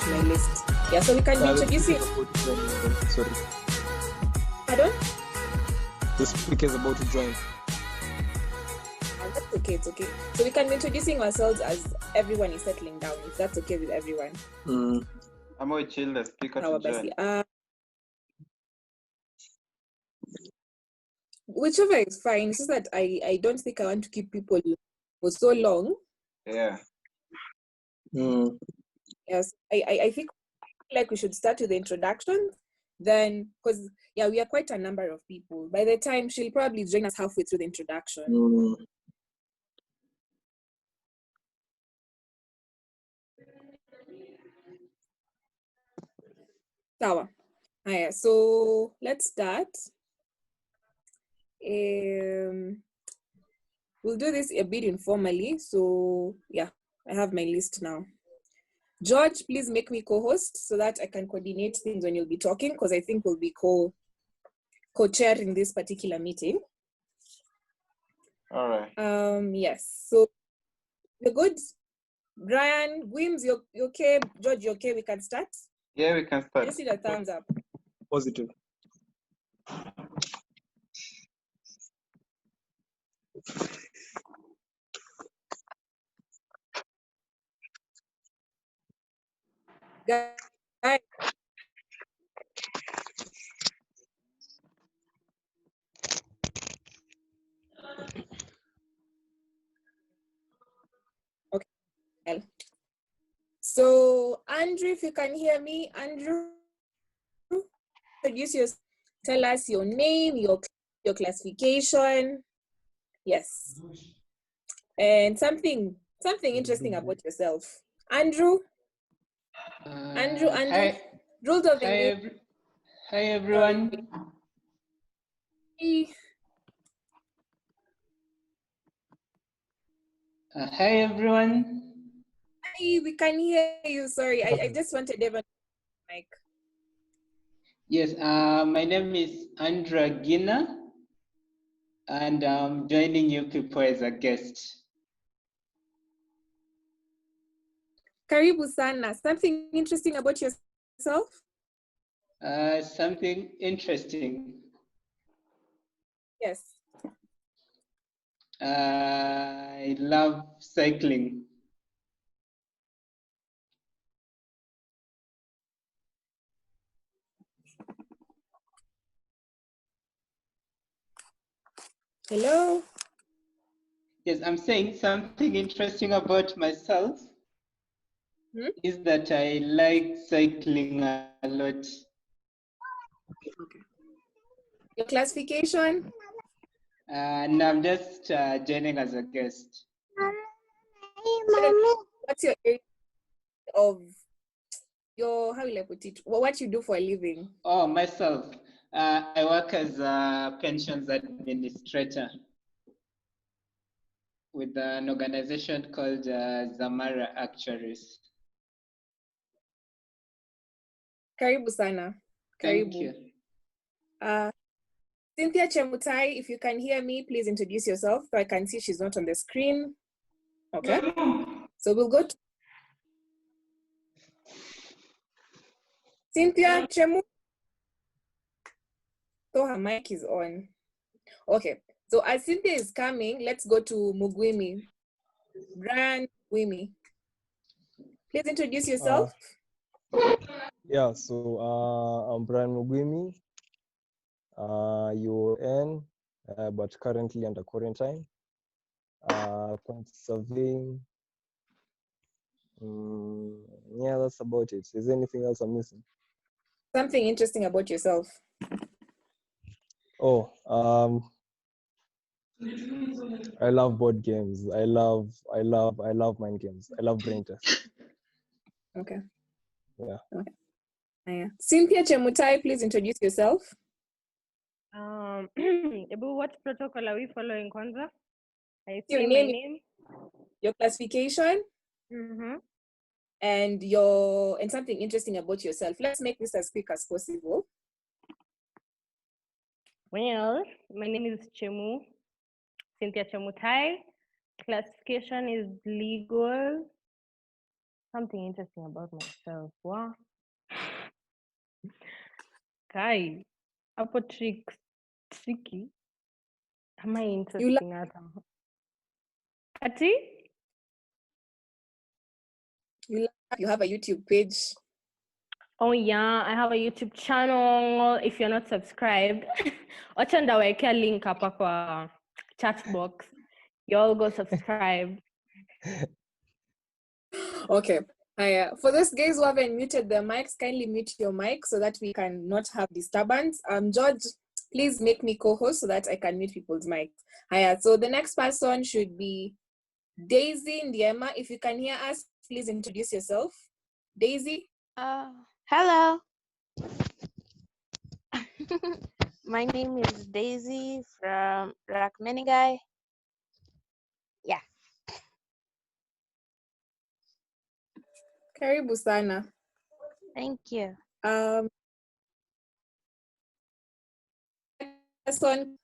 my list. Yeah, so we can be introducing. Sorry. Pardon? The speaker is about to join. That's okay, it's okay. So we can be introducing ourselves as everyone is settling down, if that's okay with everyone. I'm going to chill the speaker to join. Whichever is fine. It's just that I don't think I want to keep people for so long. Yeah. Yes, I think like we should start with the introduction. Then, because we are quite a number of people. By the time she'll probably join us halfway through the introduction. Sawa. So let's start. We'll do this a bit informally. So yeah, I have my list now. George, please make me co-host so that I can coordinate things when you'll be talking, because I think we'll be co-chairing this particular meeting. All right. Yes. So you're good. Brian, Wims, you okay? George, you okay? We can start? Yeah, we can start. I just need a thumbs up. Positive. Guys. Okay. So, Andrew, if you can hear me, Andrew, tell us your name, your classification. Yes. And something interesting about yourself. Andrew? Andrew. Hi. Rules of the game. Hi, everyone. Hi, everyone. Hi, we can hear you. Sorry, I just wanted everyone to mic. Yes, my name is Andra Gina, and I'm joining you people as a guest. Karibu sana. Something interesting about yourself? Something interesting. Yes. I love cycling. Hello? Yes, I'm saying something interesting about myself is that I like cycling a lot. Okay. Your classification? And I'm just joining as a guest. What's your area of your, how will I put it, what you do for a living? Oh, myself. I work as a pensions administrator with an organization called Zamara Actuaries. Karibu sana. Thank Karibu. you. Cynthia Chemutai, if you can hear me, please introduce yourself. So I can see she's not on the screen. Okay. So we'll go to Cynthia Chemu. So her mic is on. Okay. So as Cynthia is coming, let's go to Mugwimi. Brian Mugwimi. Please introduce yourself. Yeah, so I'm Brian Mugwimi, UON, but currently under quarantine. Surveying. Yeah, that's about it. Is there anything else I'm missing? Something interesting about yourself. Oh, I love board games. I love mind games. I love brain tests. Okay. Yeah. Okay. Yeah. Cynthia Chemutai, please introduce yourself. What protocol are we following, Kwanza? I see Your my name, your classification, and something interesting about yourself. Let's make this as quick as possible. Well, my name is Cynthia Chemutai. Classification is legal. Something interesting about myself. Wow. Kai, hapo tricky. Am I interesting at all? Ati? You have a YouTube page. Oh yeah, I have a YouTube channel. If you're not subscribed, wacha ndawekea link hapa kwa chat box. You all go subscribe. Okay. For those guys who haven't muted their mics, kindly mute your mic so that we can not have disturbance. George, please make me co-host so that I can mute people's mics. So the next person should be Daisy Ndiema. If you can hear us, please introduce yourself. Daisy. Hello. My name is Daisy from Rakmenigai. Yeah. Karibu sana. Thank you. Person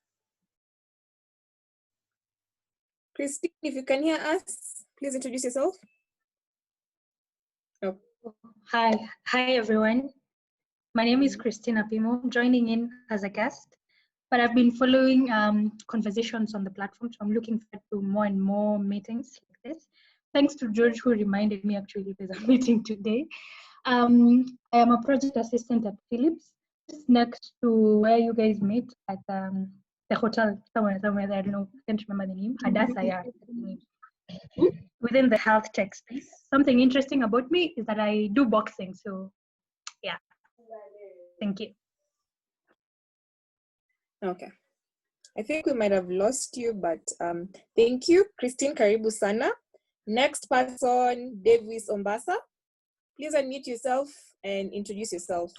Christine, if you can hear us, please introduce yourself. Oh. Hi everyone. My name is Christina Pimo, joining in as a guest, but I've been following conversations on the platform, so I'm looking forward to more and more meetings like this. Thanks to George, who reminded me actually there's a meeting today. I am a project assistant at Philips, just next to where you guys meet at the hotel, somewhere there, I don't know, I can't remember the name, Hadassah, yeah, within the health tech space. Something interesting about me is that I do boxing, so yeah. Thank you. Okay. I think we might have lost you, but thank you. Christine Karibu Sana. Next person, Davis Ombasa. Please unmute yourself and introduce yourself.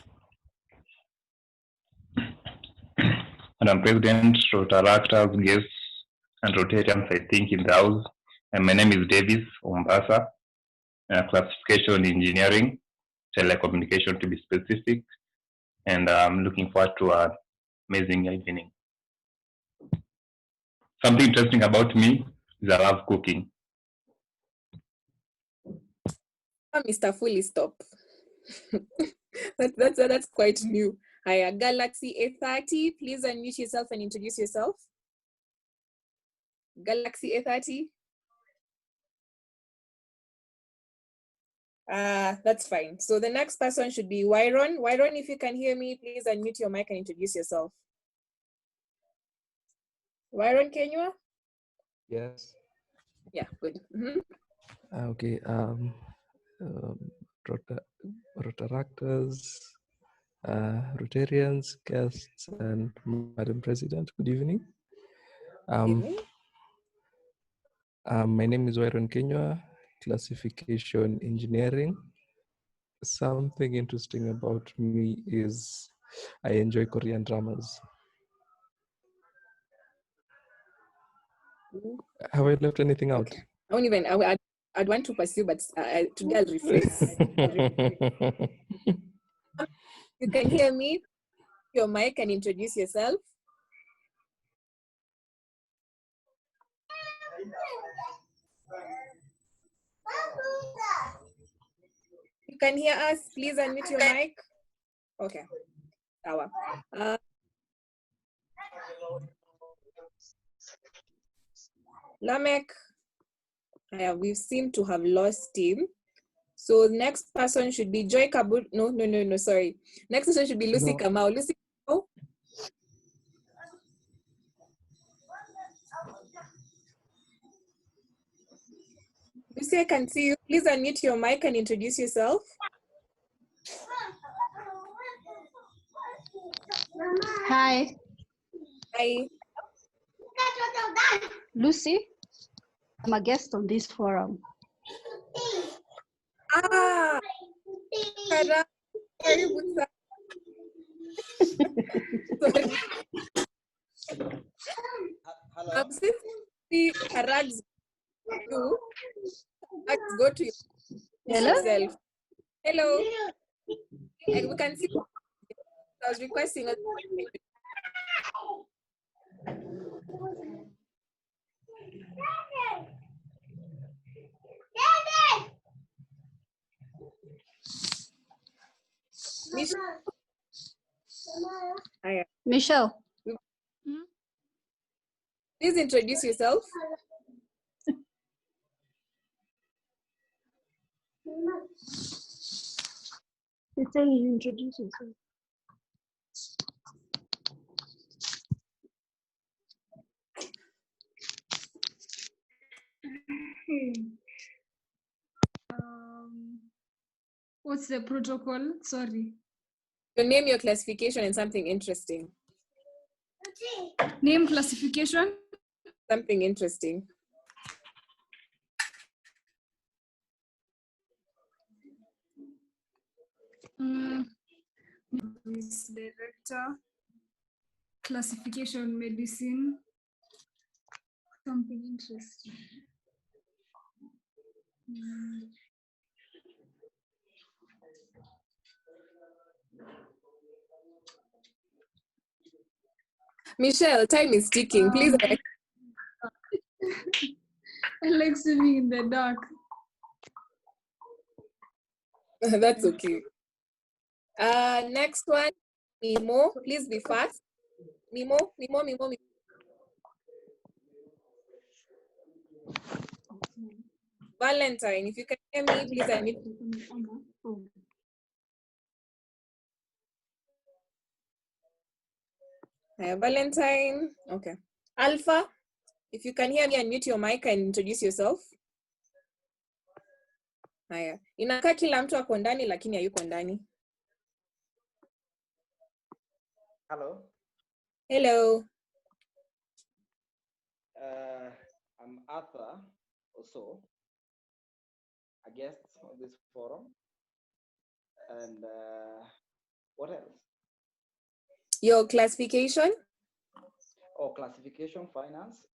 Madam President, Rotaractors, guests, and Rotarians, I think, in the house. And my name is Davis Ombasa, classification engineering, telecommunication to be specific, and I'm looking forward to an amazing evening. Something interesting about me is I love cooking. Mr. Fully Stop. that's quite new. Hi, Galaxy A30. Please unmute yourself and introduce yourself. Galaxy A30. That's fine. So the next person should be Wyron. Wyron, if you can hear me, please unmute your mic and introduce yourself. Wyron, can you? Yes. Yeah, good. Okay. Rotaractors, Rotarians, guests, and Madam President, good evening. My name is Wyron Kenywa, classification engineering. Something interesting about me is I enjoy Korean dramas. Have I left anything out? Okay. I won't even, I'd want to pursue, but today I'll rephrase. You can hear me, your mic and introduce yourself. You can hear us, please unmute your mic. Okay. Lamek, we seem to have lost him. So next person should be Joy Kaburu. No, sorry. Next person should be Lucy Kamau. Lucy Kamau. Lucy, I can see you. Please unmute your mic and introduce yourself. Hi. Hi. Lucy, I'm a guest on this forum. Hello. Let's go to yourself. Hello. And we can see I was requesting a Hiya. Michelle. Please introduce yourself. You say you introduce yourself. What's the protocol? Sorry. Your name, your classification, and something interesting. Name, classification. Something interesting. Business director. Classification, medicine. Something interesting. Michelle, time is ticking. Please. I like swimming in the dark. That's okay. Next one, Mimo. Please be fast. Mimo. Valentine, if you can hear me, please unmute. Valentine. Okay. Alpha, if you can hear me, unmute your mic and introduce yourself. Haya. Inakaa kila mtu ako ndani lakini hayuko ndani. Hello. Hello. I'm Arthur, also a guest on this forum. And what else? Your classification? Oh, classification, finance.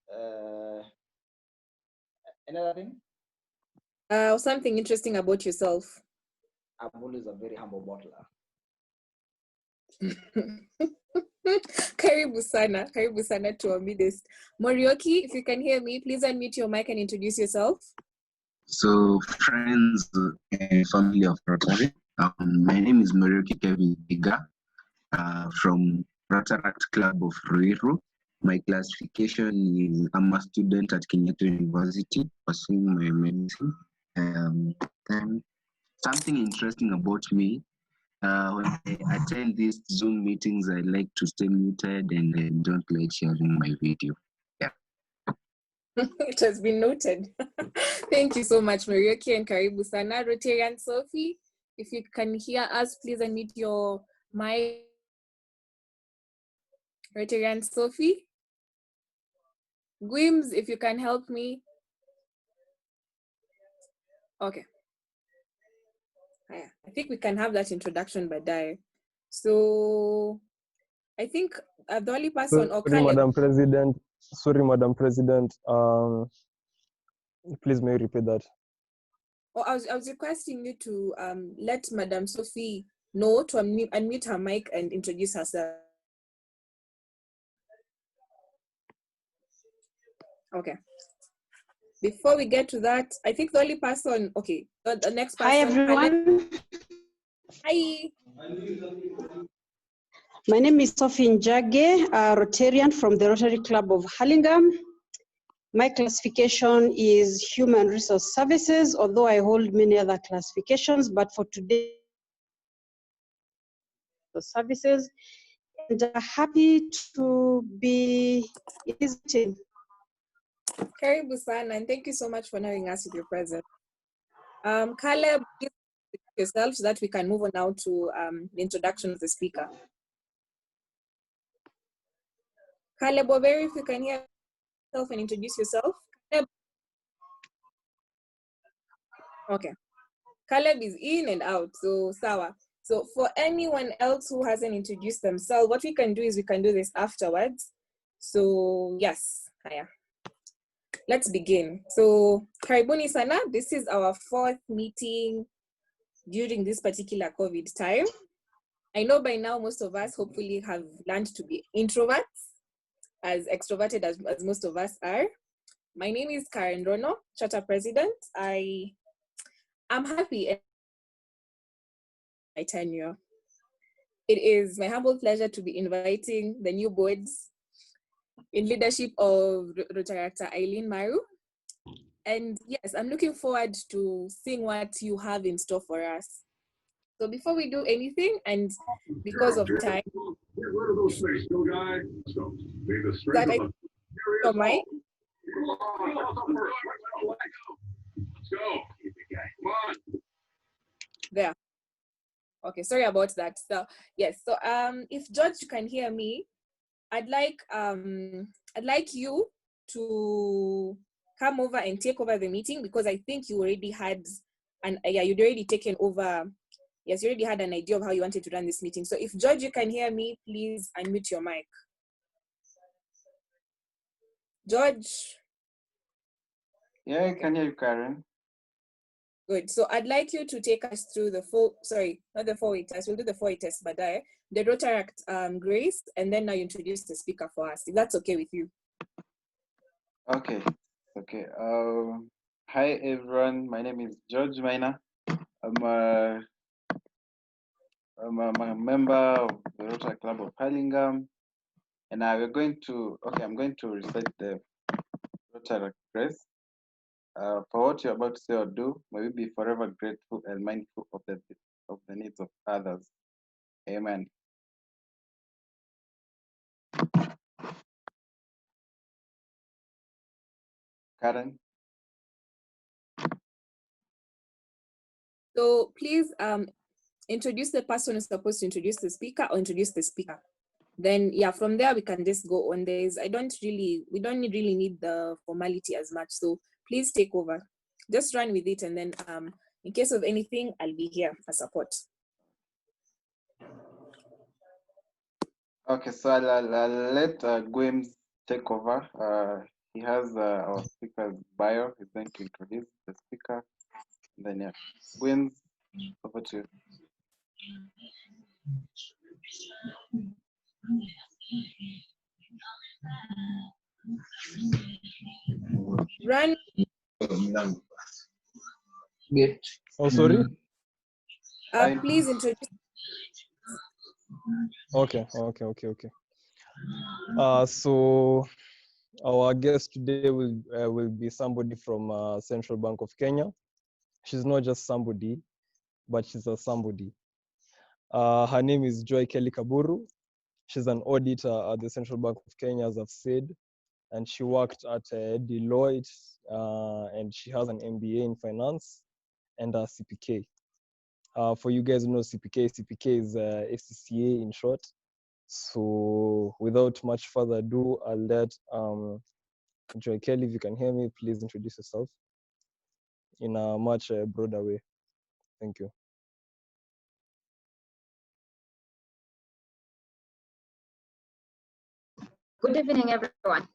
Another thing? Something interesting about yourself. I'm always a very humble bottler. Karibu sana to our midst. Morioki, if you can hear me, please unmute your mic and introduce yourself. So, friends and family of Rotary, my name is Morioki Kevin Iga from Rotaract Club of Ruiru. My classification is I'm a student at Kenyatta University pursuing my medicine. Something interesting about me, when I attend these Zoom meetings, I like to stay muted and I don't like sharing my video. Yeah. It has been noted. Thank you so much, Marioki and Karibu Sana. Rotarian Sophie, if you can hear us, please unmute your mic. Rotarian Sophie. Gwims, if you can help me. Okay. I think we can have that introduction by Dai. So I think the only person Sorry, Madam President. Sorry, Madam President. Please may you repeat that. Oh, I was requesting you to let Madam Sophie know to unmute her mic and introduce herself. Okay. Before we get to that, I think the only person, okay, the next person. Hi, everyone. Hi. My name is Sophie Njage, a Rotarian from the Rotary Club of Hurlingham. My classification is Human Resource Services, although I hold many other classifications, but for today, the services, and happy to be visiting. Karibu sana, and thank you so much for honoring us with your presence. Caleb, please introduce yourself so that we can move on now to the introduction of the speaker. Caleb Overi, if you can hear yourself and introduce yourself. Caleb. Okay. Caleb is in and out, so sawa. So for anyone else who hasn't introduced themselves, what we can do is we can do this afterwards. So yes, haya. Let's begin. So karibuni sana, this is our 4th meeting during this particular COVID time. I know by now most of us hopefully have learned to be introverts, as extroverted as most of us are. My name is Karen Rono, Charter President. I'm happy in my tenure. It is my humble pleasure to be inviting the new boards in leadership of Rotaract Eileen Maru. And yes, I'm looking forward to seeing what you have in store for us. So before we do anything, and because of time, that I your mic. There. Okay, sorry about that. So yes, so if George can hear me, I'd like you to come over and take over the meeting, because I think you already had you'd already taken over. Yes, you already had an idea of how you wanted to run this meeting. So if George, you can hear me, please unmute your mic. George. Yeah, I can hear you, Karen. Good. So I'd like you to take us through the full, sorry, not the 4-way test. We'll do the 4-way test, but the Rotaract Grace, and then now you introduce the speaker for us, if that's okay with you. Okay. Okay. Hi everyone. My name is George Maina. I'm a member of the Rotary Club of Hurlingham, and I'm going to recite the Rotary Grace. For what you're about to say or do, may we be forever grateful and mindful of the needs of others. Amen. Karen. So please introduce the person who's supposed to introduce the speaker, or introduce the speaker. Then yeah, from there we can just go on. We don't really need the formality as much. So please take over. Just run with it, and then in case of anything, I'll be here for support. Okay, so I'll let Gwims take over. He has our speaker's bio. He's going to introduce the speaker. And then yeah, Gwims, over to you. Run. Oh, sorry. Please introduce. Okay. So our guest today will be somebody from Central Bank of Kenya. She's not just somebody, but she's a somebody. Her name is Joy Kelly Kaburu. She's an auditor at the Central Bank of Kenya, as I've said, and she worked at Deloitte, and she has an MBA in finance and a CPK. For you guys who know CPK is FCCA in short. So without much further ado, I'll let Joy Kelly, if you can hear me, please introduce yourself in a much broader way. Thank you. Good evening, everyone.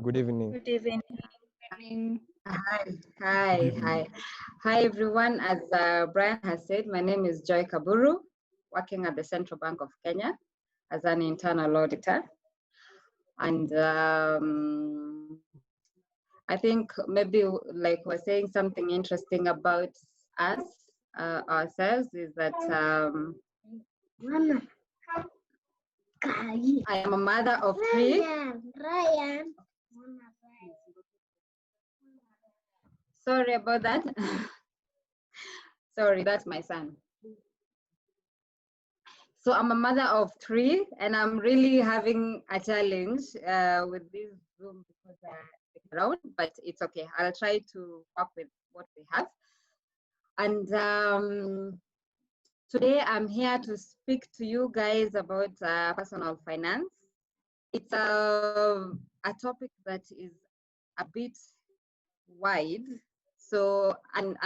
Good evening. Good evening. Hi, everyone. As Brian has said, my name is Joy Kaburu, working at the Central Bank of Kenya as an internal auditor. And I think maybe like we're saying something interesting about us, ourselves, is that I am a mother of 3. Sorry about that. Sorry, that's my son. So I'm a mother of 3, and I'm really having a challenge with this Zoom because it's around, but it's okay. I'll try to work with what we have. And today I'm here to speak to you guys about personal finance. It's a topic that is a bit wide. So, and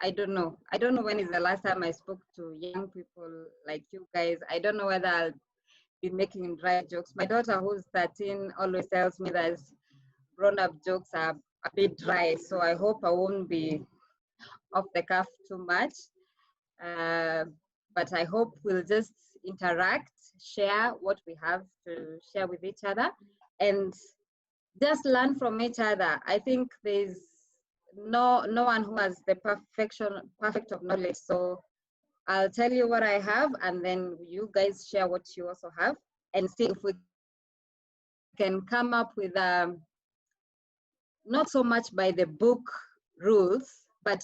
I don't know when is the last time I spoke to young people like you guys. I don't know whether I'll be making dry jokes. My daughter, who's 13, always tells me that grown-up jokes are a bit dry. So I hope I won't be off the cuff too much. But I hope we'll just interact, share what we have to share with each other, and just learn from each other. I think there's no one who has the perfect of knowledge. So I'll tell you what I have, and then you guys share what you also have, and see if we can come up with not so much by the book rules, but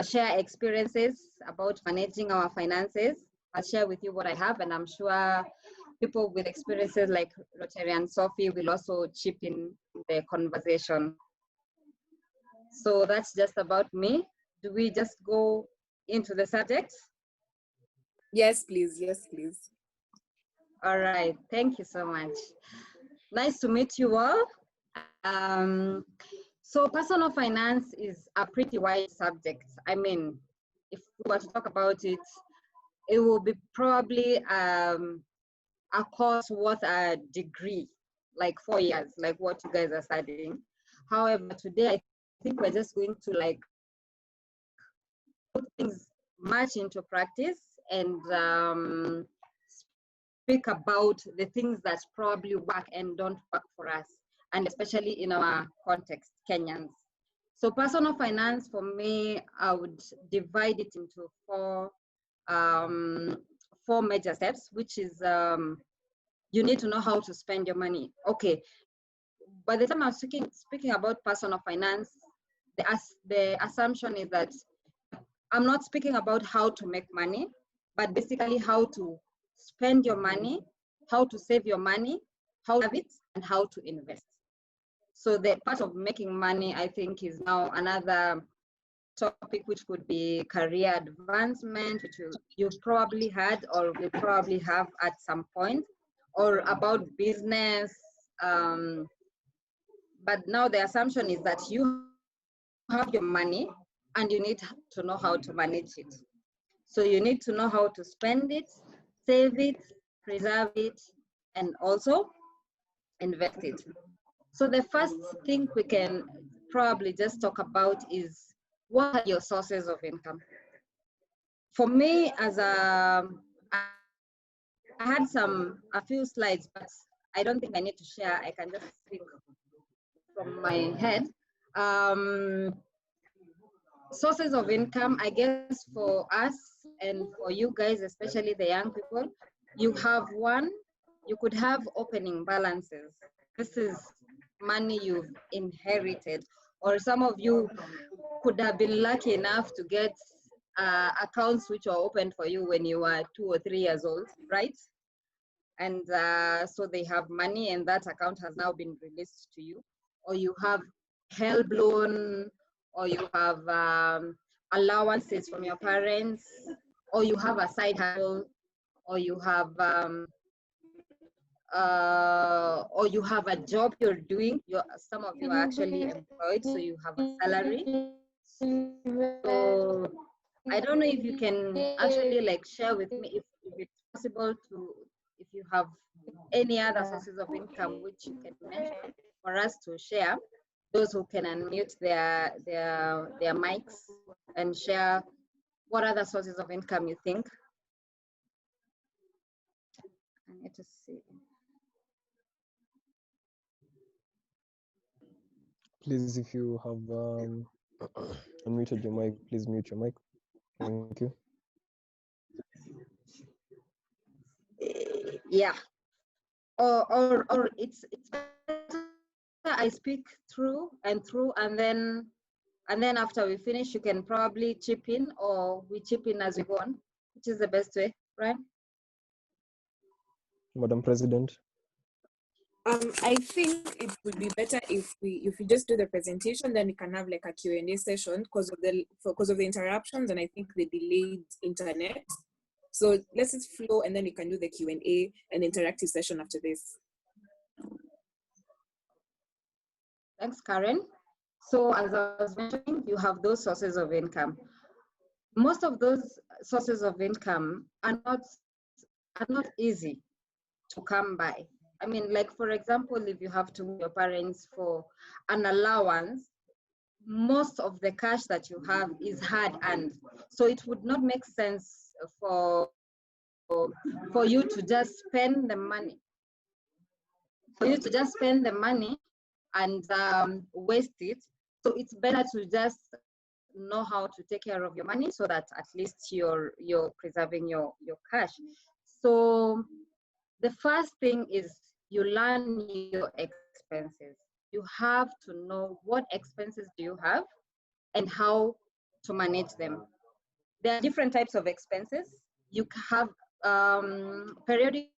share experiences about managing our finances. I'll share with you what I have, and I'm sure people with experiences like Rotary and Sophie will also chip in the conversation. So that's just about me. Do we just go into the subject? Yes, please. Yes, please. All right. Thank you so much. Nice to meet you all. So personal finance is a pretty wide subject. I mean, if we were to talk about it, it will be probably a course worth a degree, like 4 years, like what you guys are studying. However, today I think we're just going to like put things much into practice and speak about the things that probably work and don't work for us, and especially in our context, Kenyans. So personal finance for me, I would divide it into four major steps, which is you need to know how to spend your money. Okay, by the time I'm speaking about personal finance, the assumption is that I'm not speaking about how to make money, but basically how to spend your money, how to save your money, how to have it, and how to invest. So the part of making money, I think, is now another topic, which could be career advancement, which you've probably had or will probably have at some point, or about business. But now the assumption is that you have your money and you need to know how to manage it. So you need to know how to spend it, save it, preserve it, and also invest it. So the first thing we can probably just talk about is, what are your sources of income? For me, I had a few slides, but I don't think I need to share. I can just speak from my head. Sources of income, I guess for us and for you guys, especially the young people, you could have opening balances. This is money you've inherited, or some of you could have been lucky enough to get accounts which were opened for you when you were 2 or 3 years old, right? And so they have money and that account has now been released to you. Or you have help loan, or you have allowances from your parents, or you have a side hustle, or you have a job you're doing. Some of you are actually employed, so you have a salary. So I don't know if you can actually like share with me if it's possible to, if you have any other sources of income which you can mention for us to share. Those who can unmute their mics and share what other sources of income you think. I need to see. Please, if you have unmuted your mic, please mute your mic. Thank you. Yeah. Or it's better I speak through, and then after we finish, you can probably chip in, or we chip in as we go on, which is the best way, right? Madam President. I think it would be better if we just do the presentation, then we can have like a Q&A session because of the interruptions, and I think the delayed internet. So let's just flow, and then we can do the Q&A and interactive session after this. Thanks, Karen. So as I was mentioning, you have those sources of income. Most of those sources of income are not easy to come by. I mean, like for example, if you have to move your parents for an allowance, most of the cash that you have is hard earned. So it would not make sense for you to just spend the money. For you to just spend the money and waste it So it's better to just know how to take care of your money so that at least you're preserving your cash. So the first thing is you learn your expenses. You have to know what expenses do you have and how to manage them. There are different types of expenses. You have periodic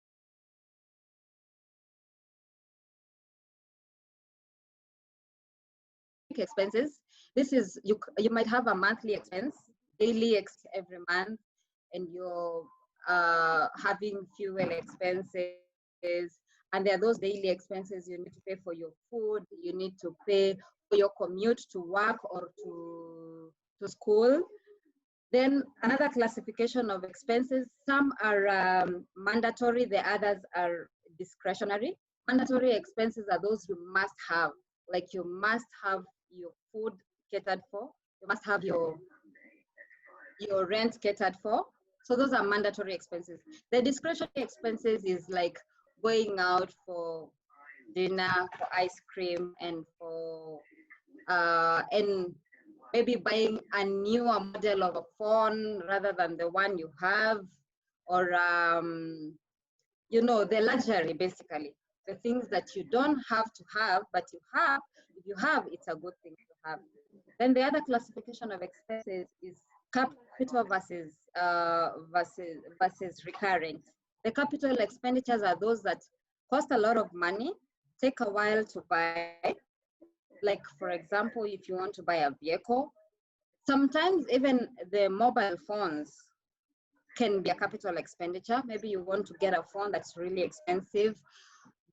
expenses. This is, you might have a monthly expense, daily every month, and you're having fuel expenses, and there are those daily expenses. You need to pay for your food, you need to pay for your commute to work or to school. Then another classification of expenses, some are mandatory, the others are discretionary. Mandatory expenses are those you must have, like you must have your food catered for, you must have your rent catered for. So those are mandatory expenses. The discretionary expenses is like going out for dinner, for ice cream, and for and maybe buying a newer model of a phone rather than the one you have, or you know, the luxury, basically, the things that you don't have to have, but you have. If you have, it's a good thing to have. Then the other classification of expenses is capital versus recurrent. The capital expenditures are those that cost a lot of money, take a while to buy. Like, for example, if you want to buy a vehicle, sometimes even the mobile phones can be a capital expenditure. Maybe you want to get a phone that's really expensive,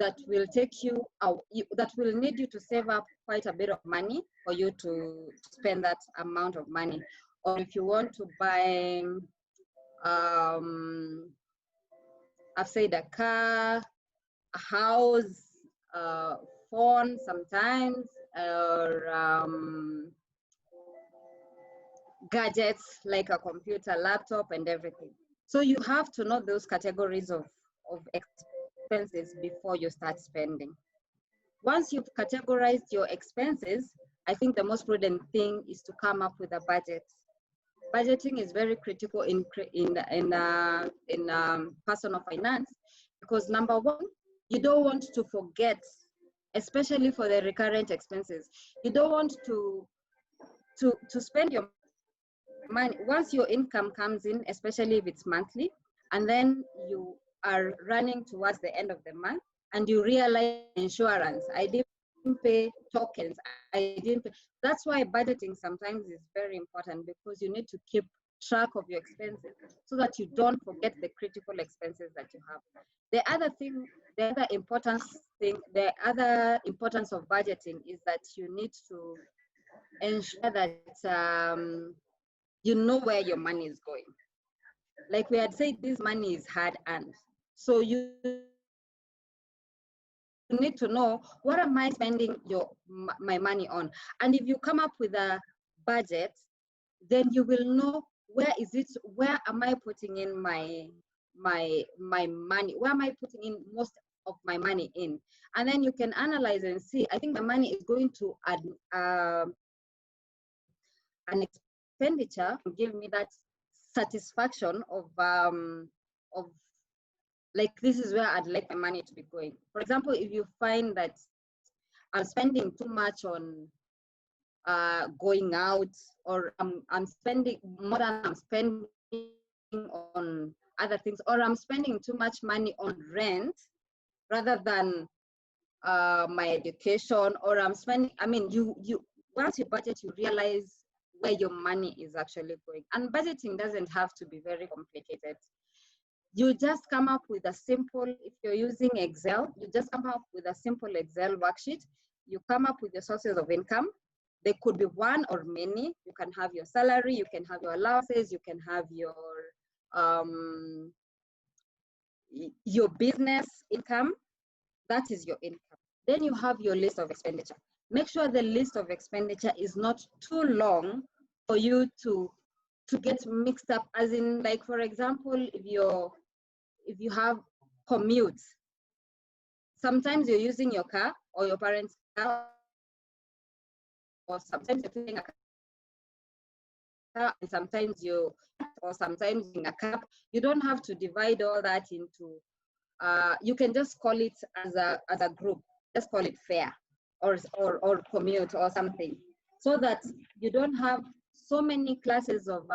that will take you out, that will need you to save up quite a bit of money for you to spend that amount of money. Or if you want to buy, I've said a car, a house, phone sometimes, or gadgets like a computer, laptop, and everything. So you have to know those categories of expenses before you start spending. Once you've categorized your expenses, I think the most prudent thing is to come up with a budget. Budgeting is very critical in personal finance, because number one, you don't want to forget, especially for the recurrent expenses. You don't want to spend your money once your income comes in, especially if it's monthly, and then you are running towards the end of the month and you realize insurance, I didn't pay tokens, I didn't pay. That's why budgeting sometimes is very important, because you need to keep track of your expenses so that you don't forget the critical expenses that you have. The other importance of budgeting is that you need to ensure that you know where your money is going. Like we had said, this money is hard earned. So you need to know, what am I spending my money on? And if you come up with a budget, then you will know where am I putting in my money? Where am I putting in most of my money in? And then you can analyze and see, I think my money is going to add an expenditure to give me that satisfaction of like, this is where I'd like my money to be going. For example, if you find that I'm spending too much on going out, or I'm spending more than I'm spending on other things, or I'm spending too much money on rent rather than my education, or I'm spending, I mean, you once you budget, you realize where your money is actually going. And budgeting doesn't have to be very complicated. You just come up with a simple, if you're using Excel, you just come up with a simple Excel worksheet. You come up with your sources of income. They could be one or many. You can have your salary, you can have your allowances, you can have your business income. That is your income. Then you have your list of expenditure. Make sure the list of expenditure is not too long for you to get mixed up, as in, like, for example, if you have commutes, sometimes you're using your car or your parents' car sometimes you're filling a car, and sometimes sometimes in a cup. You don't have to divide all that into. You can just call it as a group. Just call it fare, or commute or something, so that you don't have so many classes of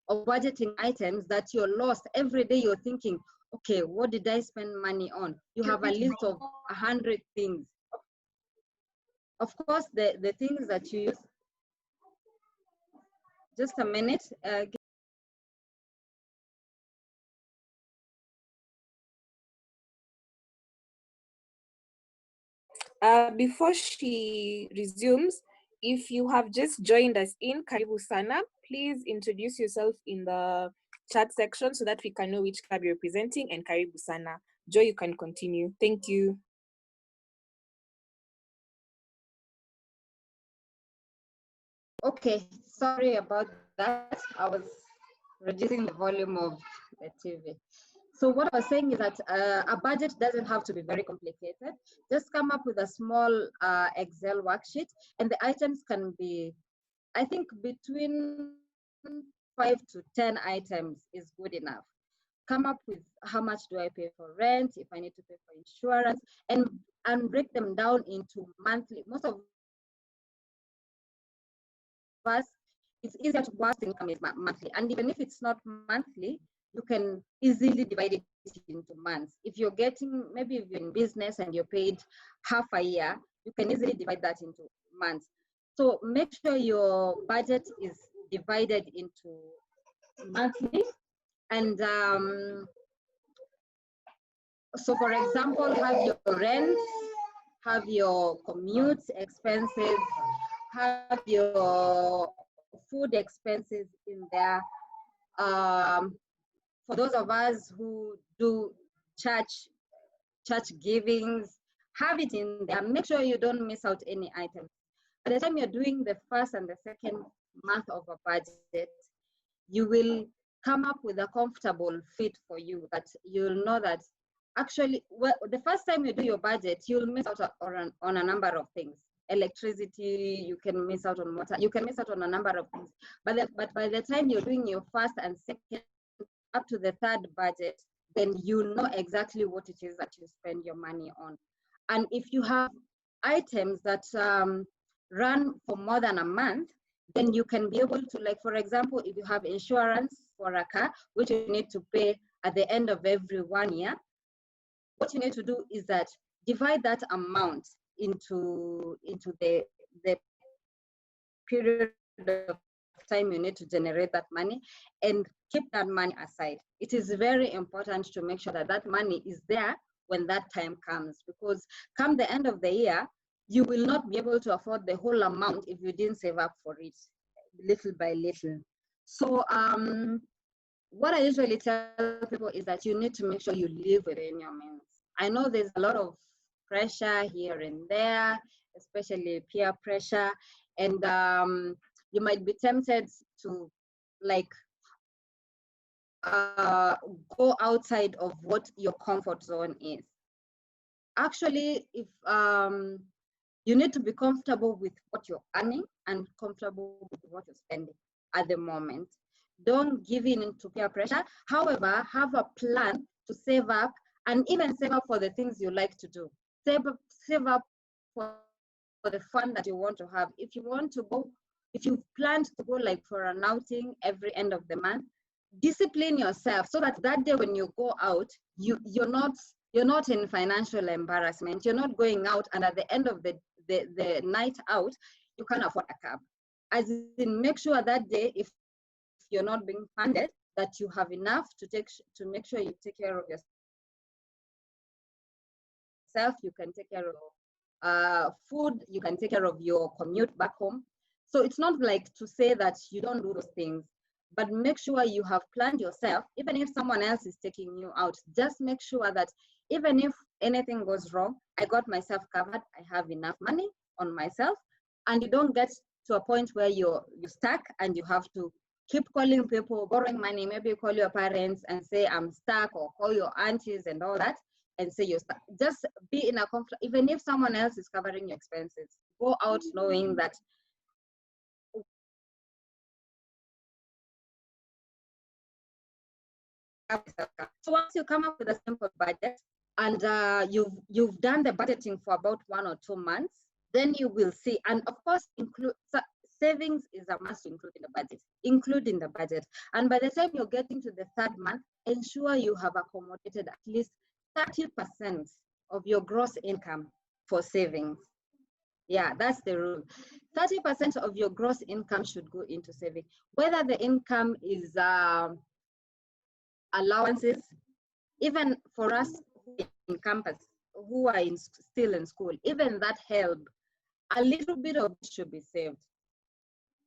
budgeting items that you're lost. Every day you're thinking, okay, what did I spend money on? You have a list of 100 things. Of course, the things that you use. Just a minute. Before she resumes, if you have just joined us in, Karibu Sana, please introduce yourself in the chat section so that we can know which club you're representing, and Karibu Sana. Joy, you can continue. Thank you. Okay, sorry about that. I was reducing the volume of the TV. So what I was saying is that a budget doesn't have to be very complicated. Just come up with a small Excel worksheet, and the items can be, I think, between 5 to 10 items is good enough. Come up with how much do I pay for rent, if I need to pay for insurance, and break them down into monthly. Most of us, it's easier to work income is monthly, and even if it's not monthly, you can easily divide it into months. If you're getting, maybe if you're in business and you're paid half a year, you can easily divide that into months. So make sure your budget is divided into monthly. And so for example, have your rent, have your commute expenses, have your food expenses in there. For those of us who do church givings, have it in there. Make sure you don't miss out any items. By the time you're doing the first and the second month of a budget, you will come up with a comfortable fit for you, that you'll know that actually, well, the first time you do your budget, you'll miss out on a number of things. Electricity, you can miss out on water, you can miss out on a number of things. But by the time you're doing your first and second, up to the third budget, then you know exactly what it is that you spend your money on. And if you have items that run for more than a month, then you can be able to, like, for example, if you have insurance for a car, which you need to pay at the end of every 1 year, what you need to do is that divide that amount into the period of time you need to generate that money, and keep that money aside. It is very important to make sure that that money is there when that time comes, because come the end of the year, you will not be able to afford the whole amount if you didn't save up for it little by little. So what I usually tell people is that you need to make sure you live within your means. I know there's a lot of pressure here and there, especially peer pressure, and you might be tempted to, like, go outside of what your comfort zone is. Actually, if you need to be comfortable with what you're earning and comfortable with what you're spending at the moment. Don't give in to peer pressure. However, have a plan to save up, and even save up for the things you like to do. Save up for the fun that you want to have. If you plan to go, like, for an outing every end of the month, discipline yourself so that day when you go out, you're not in financial embarrassment. You're not going out and at the end of the night out, you can't afford a cab. As in, make sure that day, if you're not being funded, that you have enough to make sure you take care of yourself. You can take care of food, you can take care of your commute back home. So it's not like to say that you don't do those things, but make sure you have planned yourself. Even if someone else is taking you out, just make sure that even if anything goes wrong, I got myself covered, I have enough money on myself, and you don't get to a point where you're stuck and you have to keep calling people, borrowing money. Maybe you call your parents and say, I'm stuck, or call your aunties and all that and say you're stuck. Just be in a comfort, even if someone else is covering your expenses. Go out knowing that So once you come up with a simple budget and you've done the budgeting for about 1 or 2 months, then you will see, and of course, savings is a must to include in the budget. And by the time you're getting to the 3rd month, ensure you have accommodated at least 30% of your gross income for savings. Yeah, that's the rule. 30% of your gross income should go into saving. Whether the income is allowances, even for us in campus who are still in school, even that help, a little bit of it should be saved.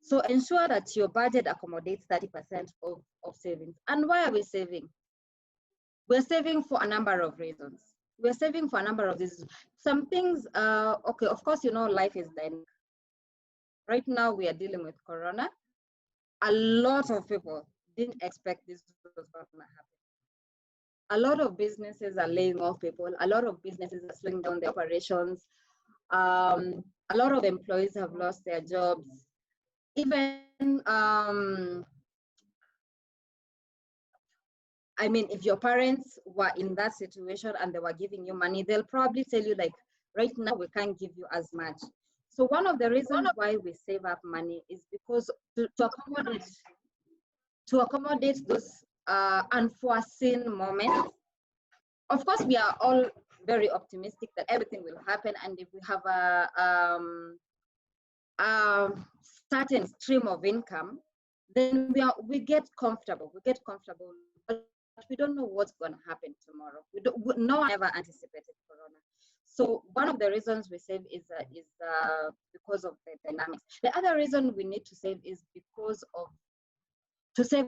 So ensure that your budget accommodates 30% of savings. And why are we saving? We're saving for a number of reasons. We're saving for a number of reasons. Some things, okay, of course, you know, life is dynamic. Right now, we are dealing with Corona. A lot of people didn't expect this was going to happen. A lot of businesses are laying off people. A lot of businesses are slowing down their operations. A lot of employees have lost their jobs. Even, I mean, if your parents were in that situation and they were giving you money, they'll probably tell you like, right now we can't give you as much. So one of the reasons why we save up money is because to accommodate those unforeseen moments. Of course, we are all very optimistic that everything will happen, and if we have a certain stream of income, then we get comfortable. But we don't know what's going to happen tomorrow. No one ever anticipated Corona. So one of the reasons we save is because of the dynamics. The other reason we need to save is because of to save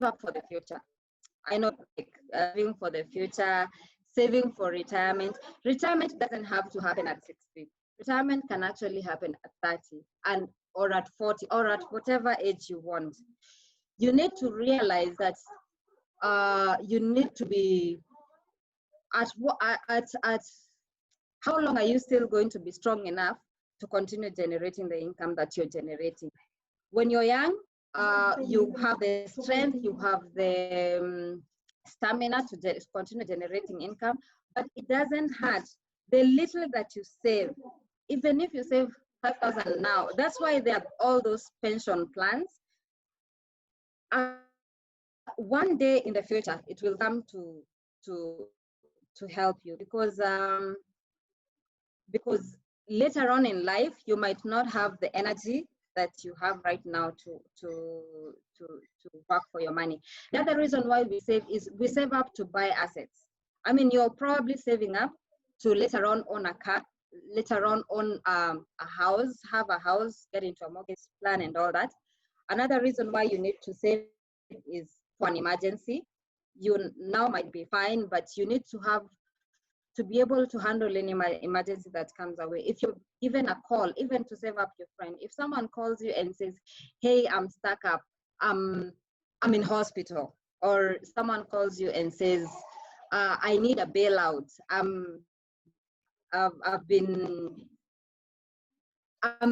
up for the future. I know, like, saving for the future, saving for retirement. Retirement doesn't have to happen at 60. Retirement can actually happen at 30 or at 40 or at whatever age you want. You need to realize that you need to be at how long are you still going to be strong enough to continue generating the income that you're generating. When you're young, you have the strength, you have the stamina to continue generating income, but it doesn't hurt. The little that you save, even if you save 5,000 now, that's why there are all those pension plans. One day in the future, it will come to help you because later on in life, you might not have the energy that you have right now to work for your money. The other reason why we save is we save up to buy assets. I mean, you're probably saving up to later on own a car, later on own a house, have a house, get into a mortgage plan and all that. Another reason why you need to save is for an emergency. You now might be fine, but you need to be able to handle any emergency that comes away. If you're given a call, even to save up your friend, if someone calls you and says, hey, I'm stuck up, I'm in hospital, or someone calls you and says, I need a bailout, I'm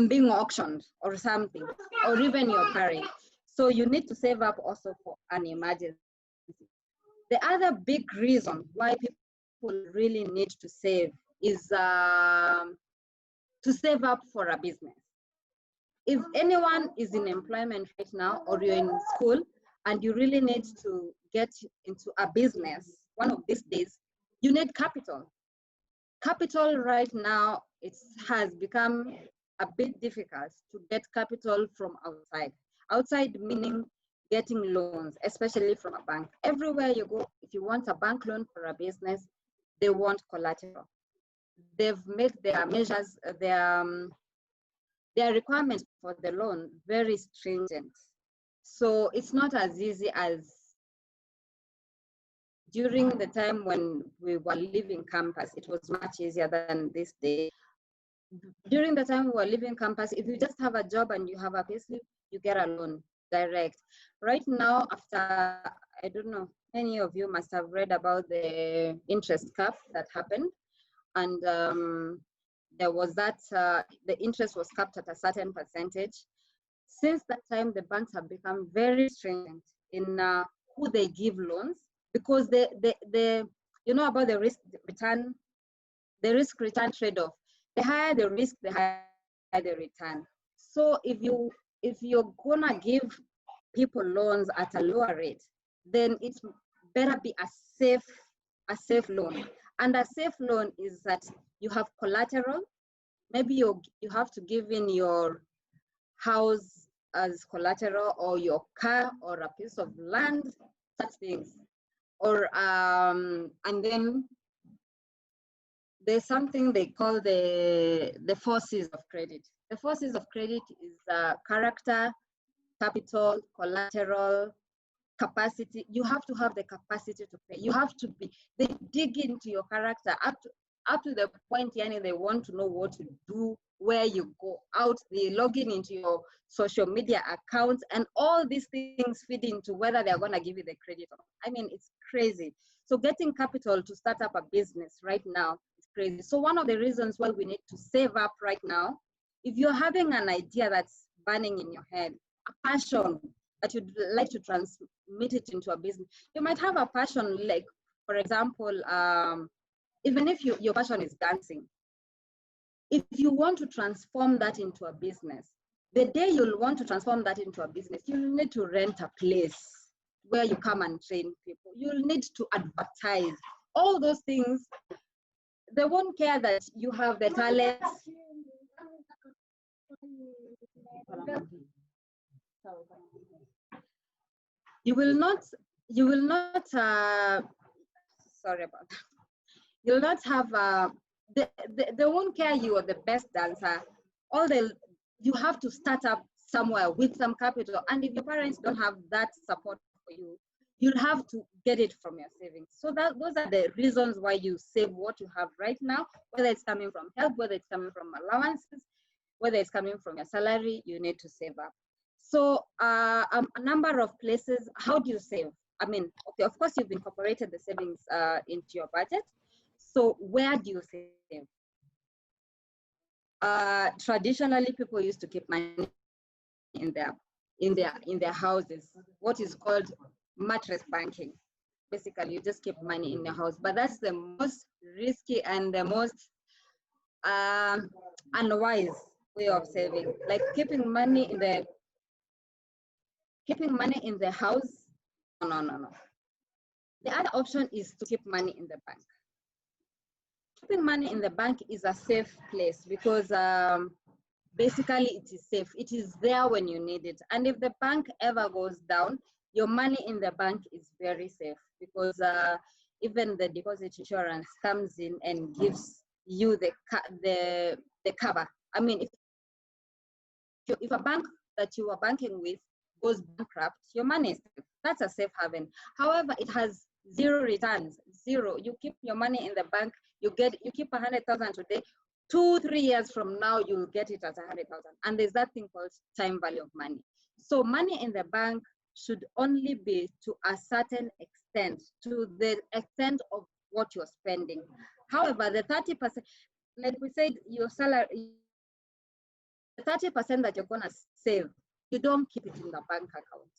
being auctioned or something, or even you're married. So you need to save up also for an emergency. The other big reason why people really need to save is to save up for a business. If anyone is in employment right now, or you're in school and you really need to get into a business one of these days, you need capital. Capital right now, it has become a bit difficult to get capital from outside. Outside meaning getting loans, especially from a bank. Everywhere you go, if you want a bank loan for a business, they want collateral. They've made their measures, their requirements for the loan very stringent. So it's not as easy as during the time when we were leaving campus. It was much easier than this day. During the time we were leaving campus, if you just have a job and you have a payslip, you get a loan direct. Right now, after, I don't know, many of you must have read about the interest cap that happened. And there was that, the interest was capped at a certain percentage. Since that time, the banks have become very stringent in who they give loans, because you know about the risk return trade-off. The higher the risk, the higher the return. So if you're gonna give people loans at a lower rate, then it better be a safe loan. And a safe loan is that you have collateral. Maybe you have to give in your house as collateral, or your car, or a piece of land, such things. Or and then there's something they call the 4 C's of credit. The 4 C's of credit is character, capital, collateral, capacity. You have to have the capacity to pay. You have to be, they dig into your character up to the point, yani, they want to know what you do, where you go out, they log into your social media accounts, and all these things feed into whether they're going to give you the credit or not. I mean, it's crazy. So getting capital to start up a business right now is crazy. So one of the reasons why we need to save up right now, if you're having an idea that's burning in your head, a passion that you'd like to transmit it into a business, you might have a passion, like, for example, even if your passion is dancing, if you want to transform that into a business, the day you'll want to transform that into a business, you'll need to rent a place where you come and train people. You'll need to advertise. All those things, they won't care that you have the talent. You will not, sorry about that. You'll not have, they won't care you are the best dancer. You have to start up somewhere with some capital. And if your parents don't have that support for you, you'll have to get it from your savings. So those are the reasons why you save what you have right now, whether it's coming from help, whether it's coming from allowances, whether it's coming from your salary, you need to save up. So a number of places, how do you save? I mean, okay, of course you've incorporated the savings into your budget. So where do you save? Traditionally, people used to keep money in their houses, what is called mattress banking. Basically, you just keep money in your house, but that's the most risky and the most unwise way of saving. Like keeping money in the house. No. The other option is to keep money in the bank. Keeping money in the bank is a safe place because basically it is safe. It is there when you need it. And if the bank ever goes down, your money in the bank is very safe because even the deposit insurance comes in and gives you the cover. I mean, if a bank that you are banking with goes bankrupt, your money is safe. That's a safe haven. However, it has zero returns, zero. You keep your money in the bank, you keep 100,000 today, 2-3 years from now, you'll get it at 100,000. And there's that thing called time value of money. So money in the bank should only be to a certain extent, to the extent of what you're spending. However, the 30%, like we said, your salary, the 30% that you're gonna save, you don't keep it in the bank account.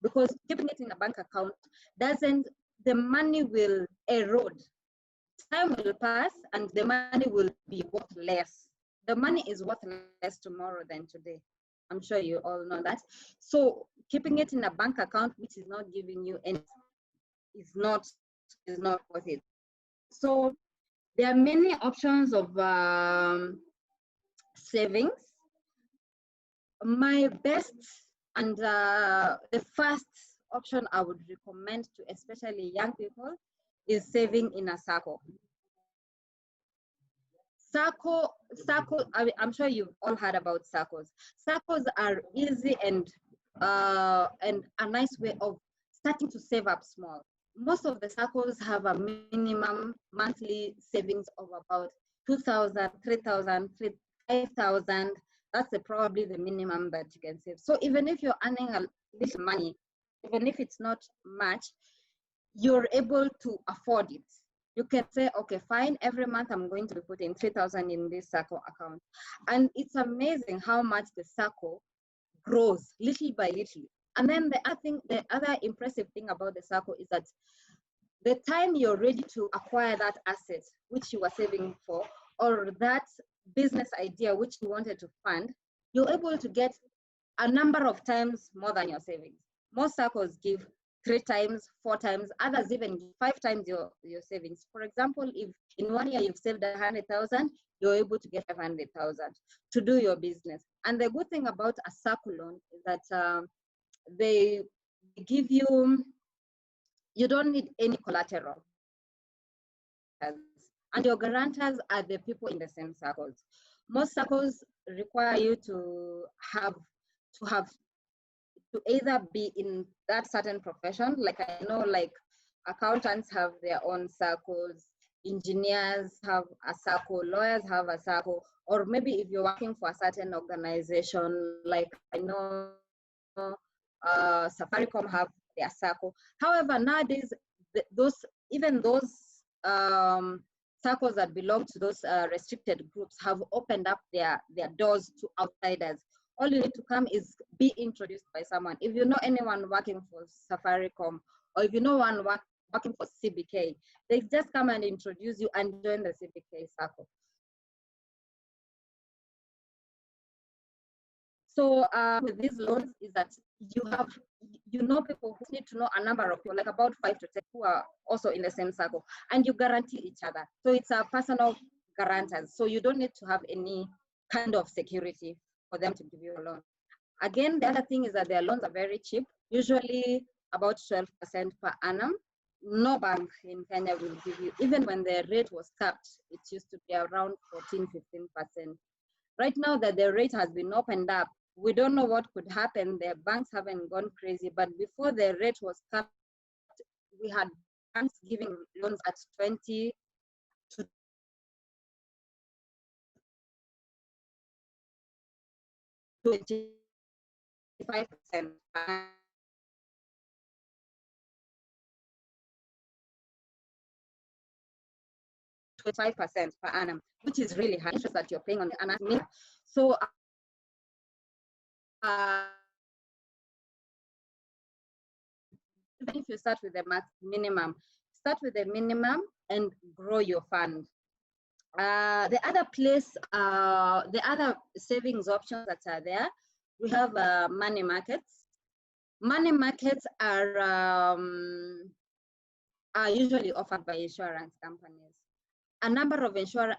Because keeping it in a bank account the money will erode. Time will pass and the money will be worth less. The money is worth less tomorrow than today. I'm sure you all know that. So keeping it in a bank account, which is not giving you any, is not worth it. So there are many options of savings. My best and the first option I would recommend to especially young people is saving in a SACCO. I'm sure you've all heard about SACCOs. SACCOs are easy and a nice way of starting to save up small. Most of the SACCOs have a minimum monthly savings of about 2,000, 3,000, 5,000. That's probably the minimum that you can save. So even if you're earning a little money, even if it's not much, you're able to afford it. You can say, okay, fine, every month I'm going to be putting 3,000 in this SACCO account. And it's amazing how much the SACCO grows little by little. And then the other impressive thing about the circle is that the time you're ready to acquire that asset which you were saving for, or that business idea which you wanted to fund, you're able to get a number of times more than your savings. Most circles give 3 times, 4 times, others even give 5 times your savings. For example, if in 1 year you've saved 100,000, you're able to get 500,000 to do your business. And the good thing about a circle loan is that they give you, you don't need any collateral. And your guarantors are the people in the same circles. Most circles require you to either be in that certain profession. Like I know, like accountants have their own circles, engineers have a circle, lawyers have a circle, or maybe if you're working for a certain organization, like I know Safaricom have their circle. However, nowadays, those circles that belong to those restricted groups have opened up their doors to outsiders. All you need to come is be introduced by someone. If you know anyone working for Safaricom, or if you know one working for CBK, they just come and introduce you and join the CBK circle. So with these loans is that you know people who need to know a number of people, like about 5 to 10 who are also in the same circle, and you guarantee each other. So it's a personal guarantors. So you don't need to have any kind of security for them to give you a loan. Again, the other thing is that their loans are very cheap, usually about 12% per annum. No bank in Kenya will give you, even when the rate was capped, it used to be around 14, 15%. Right now that the rate has been opened up, we don't know what could happen. The banks haven't gone crazy, but before the rate was capped, we had banks giving loans at 20 to 25%. 25% per annum, which is really high interest that you're paying on the annum. So even if you start with the minimum, start with the minimum and grow your fund. The other savings options that are there, we have money markets. Money markets are usually offered by insurance companies. A number of insurance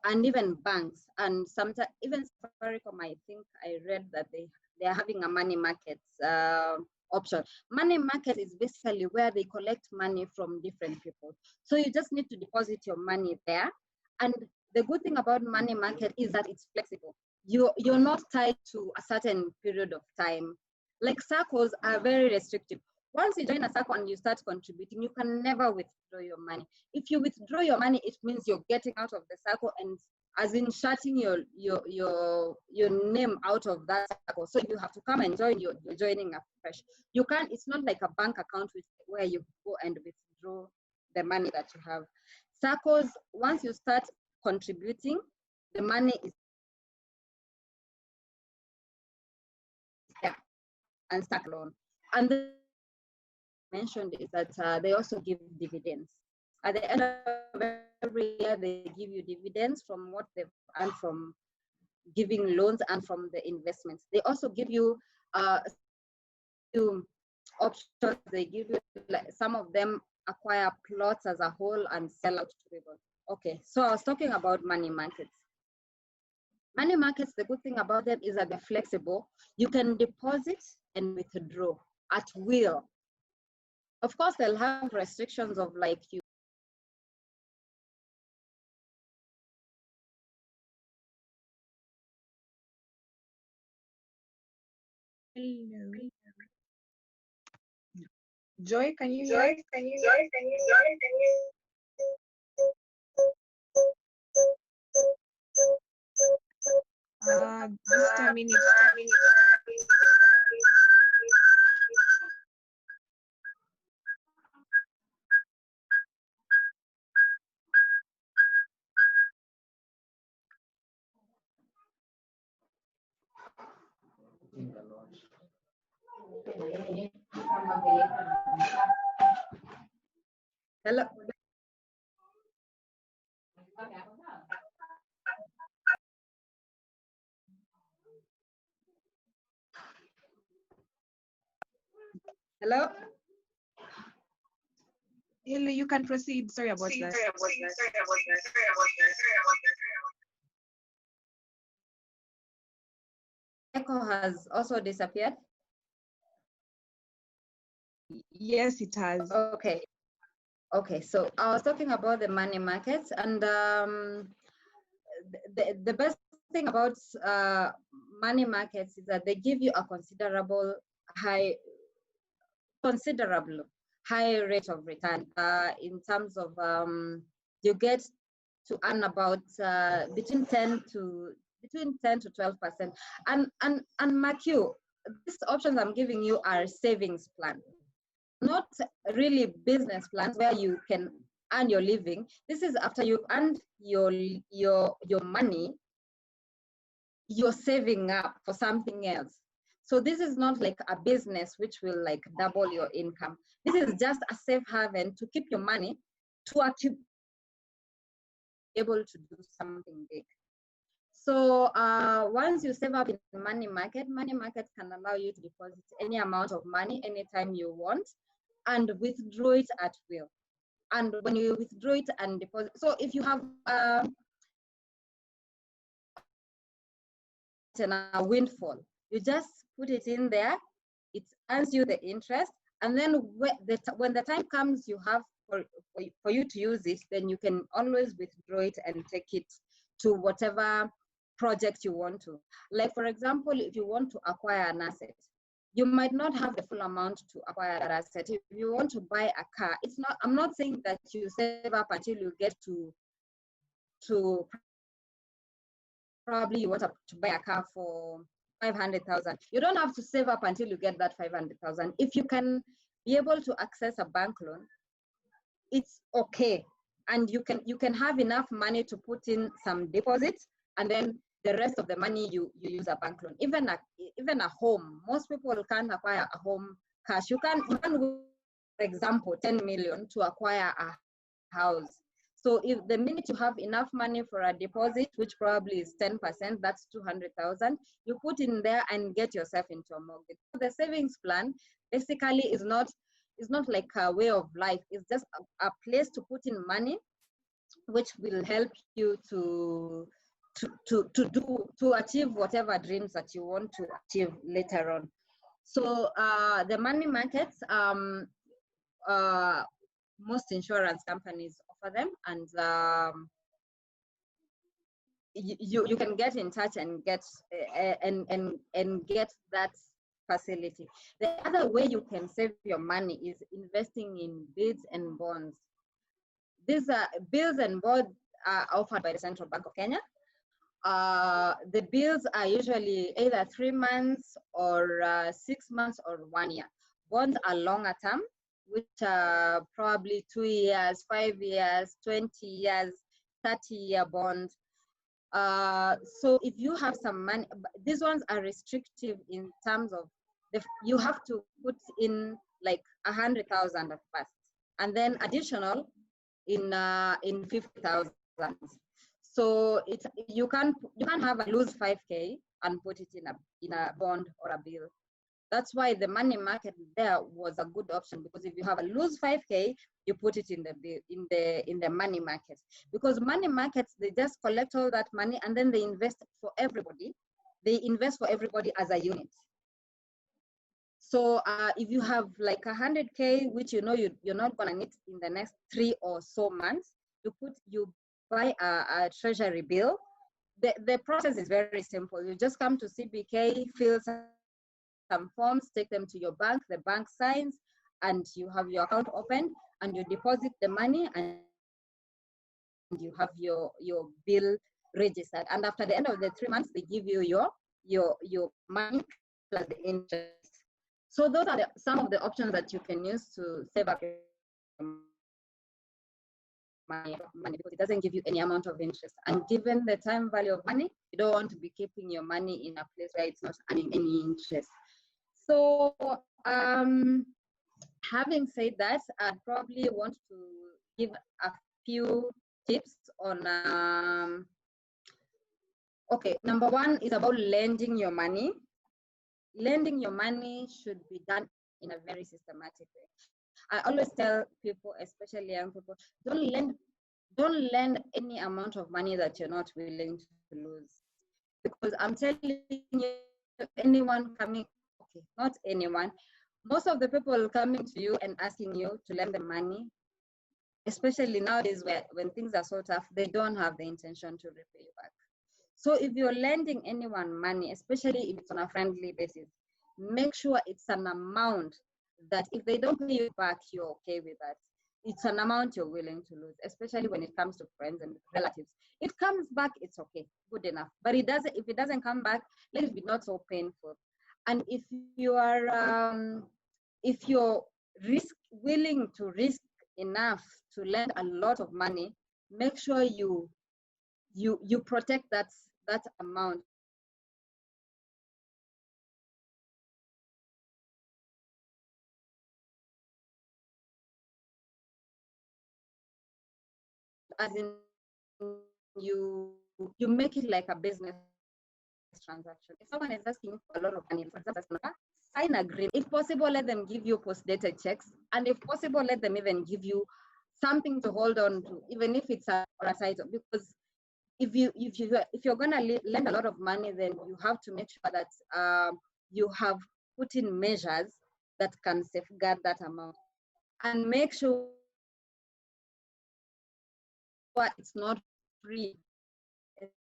and even banks, and sometimes even Safaricom, I think I read that they are having a money markets option. Money market is basically where they collect money from different people. So you just need to deposit your money there. And the good thing about money market is that it's flexible. You're not tied to a certain period of time. Like circles are very restrictive. Once you join a circle and you start contributing, you can never withdraw your money. If you withdraw your money, it means you're getting out of the circle, and as in shutting your name out of that circle. So you have to come and join, you're joining afresh. You can't, it's not like a bank account where you go and withdraw the money that you have. Circles, once you start contributing, the money is there and start loan. And the mentioned is that they also give dividends. At the end of every year, they give you dividends from what they've earned from giving loans and from the investments. They also give you options. They give you, like, some of them acquire plots as a whole and sell out to people. Okay, so I was talking about money markets. Money markets, the good thing about them is that they're flexible. You can deposit and withdraw at will. Of course, they'll have restrictions of like you. Hello. Joy, can you hear? Just a minute. Hello. Hello. Hello, you can proceed. Sorry about that. Echo has also disappeared. Yes, it has. Okay. Okay, so I was talking about the money markets, and the best thing about money markets is that they give you a considerable high rate of return in terms of you get to earn about between 10 to 12%. And mark you, these options I'm giving you are savings plan, not really business plans where you can earn your living. This is after you've earned your money, you're saving up for something else. So this is not like a business which will like double your income. This is just a safe haven to keep your money to actually be able to do something big. So once you save up in money market can allow you to deposit any amount of money anytime you want and withdraw it at will. And when you withdraw it and deposit, so if you have a windfall, you just put it in there, it earns you the interest, and then when the time comes you have for you to use it, then you can always withdraw it and take it to whatever project you want to. Like for example, if you want to acquire an asset, you might not have the full amount to acquire that asset. If you want to buy a car, I'm not saying that you save up until you get to probably you want to buy a car for 500,000. You don't have to save up until you get that 500,000. If you can be able to access a bank loan, it's okay. And you can have enough money to put in some deposits, and then the rest of the money you use a bank loan. Even a home, most people can't acquire a home cash. You can, for example, 10 million to acquire a house. So if the minute you have enough money for a deposit, which probably is 10%, that's 200,000, you put in there and get yourself into a mortgage. The savings plan basically is not like a way of life. It's just a place to put in money, which will help you to achieve whatever dreams that you want to achieve later on. So the money markets, most insurance companies offer them, and you can get in touch and get get that facility. The other way you can save your money is investing in bills and bonds. These are bills and bonds are offered by the Central Bank of Kenya. The bills are usually either 3 months or 6 months or 1 year. Bonds are longer term, which are probably 2 years, 5 years, 20 years, 30-year bonds. So if you have some money, these ones are restrictive in terms of you have to put in like 100,000 at first, and then additional in 50,000. So you can't have a lose 5K and put it in a bond or a bill. That's why the money market there was a good option, because if you have a lose 5K, you put it in the money market, because money markets, they just collect all that money and then they invest for everybody. They invest for everybody as a unit. So if you have like 100K, which you know you're not gonna need in the next 3 or so months, you buy a treasury bill. The process is very simple. You just come to CBK, fill some forms, take them to your bank, the bank signs, and you have your account opened, and you deposit the money, and you have your bill registered. And after the end of the 3 months, they give you your money plus the interest. So those are some of the options that you can use to save up your money because it doesn't give you any amount of interest. And given the time value of money, you don't want to be keeping your money in a place where it's not earning any interest. So having said that, I probably want to give a few tips on okay, number one is about lending your money. Lending your money should be done in a very systematic way. I always tell people, especially young people, don't lend any amount of money that you're not willing to lose. Because I'm telling you, anyone coming, okay, not anyone, most of the people coming to you and asking you to lend them money, especially nowadays when things are so tough, they don't have the intention to repay you back. So if you're lending anyone money, especially if it's on a friendly basis, make sure it's an amount that if they don't pay you back, you're okay with that. It's an amount you're willing to lose, especially when it comes to friends and relatives. It comes back, it's okay, good enough. But it doesn't. If it doesn't come back, let it be not so painful. And if you are, if you're willing to risk enough to lend a lot of money, make sure you protect that amount. As in, you make it like a business transaction. If someone is asking for a lot of money, for example, sign an agreement. If possible, let them give you post-dated checks, and if possible, let them even give you something to hold on to, even if it's a title. Because if you're gonna lend a lot of money, then you have to make sure that you have put in measures that can safeguard that amount, and make sure it's not free. It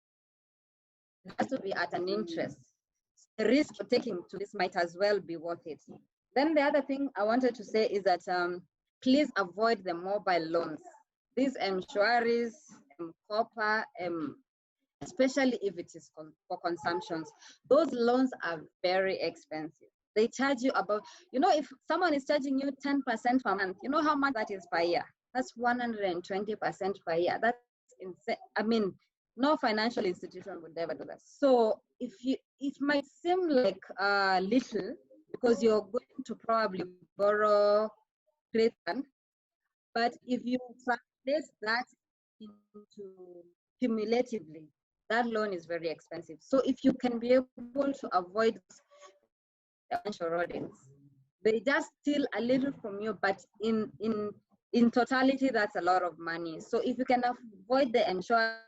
has to be at an interest. The risk you're taking to this might as well be worth it. Then the other thing I wanted to say is that please avoid the mobile loans. These M-Shwaris, M-Copper, especially if it is for consumptions. Those loans are very expensive. They charge you about, if someone is charging you 10% per month, you know how much that is per year? That's 120% per year. That's insane. I mean, no financial institution would ever do that. So it might seem like little because you're going to probably borrow great fund, but if you translate that into cumulatively, that loan is very expensive. So if you can be able to avoid financial rodents, they just steal a little from you, but in totality, that's a lot of money. So if you can avoid the insurance,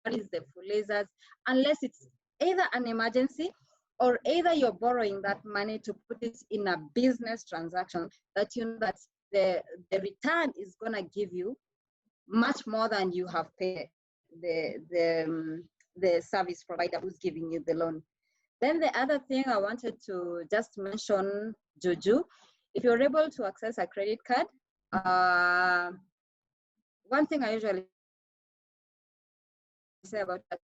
the fulazers, unless it's either an emergency or either you're borrowing that money to put it in a business transaction that you know that the return is gonna give you much more than you have paid the service provider who's giving you the loan. Then the other thing I wanted to just mention, Juju, if you're able to access a credit card, one thing I usually say about that,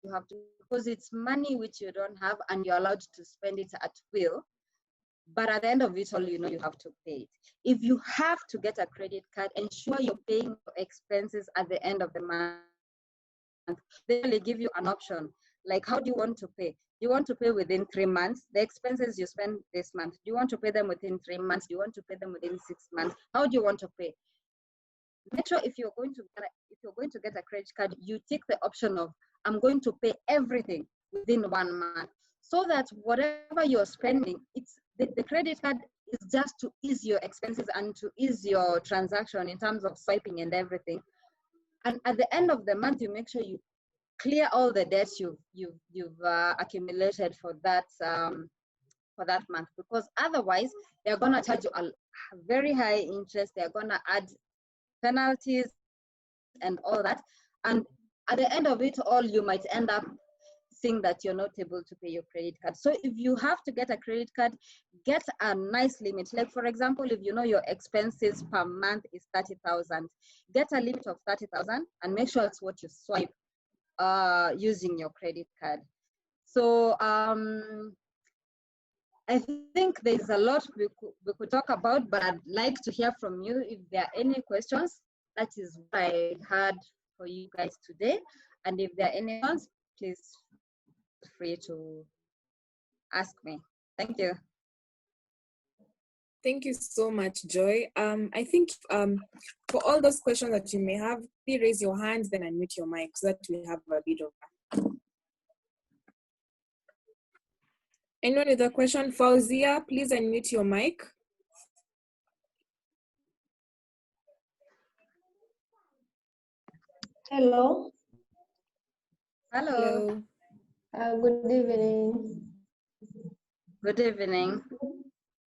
you have to, because it's money which you don't have and you're allowed to spend it at will, but at the end of it all, you have to pay it. If you have to get a credit card, ensure you're paying your expenses at the end of the month. They only give you an option, like how do you want to pay? Do you want to pay within 3 months? The expenses you spend this month, do you want to pay them within 3 months? Do you want to pay them within 6 months? How do you want to pay? Make sure if you're going to get a credit card, you take the option of I'm going to pay everything within 1 month, so that whatever you're spending, it's the credit card is just to ease your expenses and to ease your transaction in terms of swiping and everything. And at the end of the month, you make sure you clear all the debts you've accumulated for that month, because otherwise they're gonna charge you a very high interest. They're gonna add penalties and all that, and at the end of it all, you might end up seeing that you're not able to pay your credit card. So if you have to get a credit card, get a nice limit. Like for example, if you know your expenses per month is 30,000, get a limit of 30,000 and make sure it's what you swipe using your credit card. So I think there's a lot we could talk about, but I'd like to hear from you if there are any questions. That is what I had for you guys today. And if there are any ones, please feel free to ask me. Thank you. Thank you so much, Joy. I think for all those questions that you may have, please raise your hands, then unmute your mic so that we have a bit of. Anyone with a question? Fauzia, please unmute your mic. Hello. Hello. Good evening. Good evening.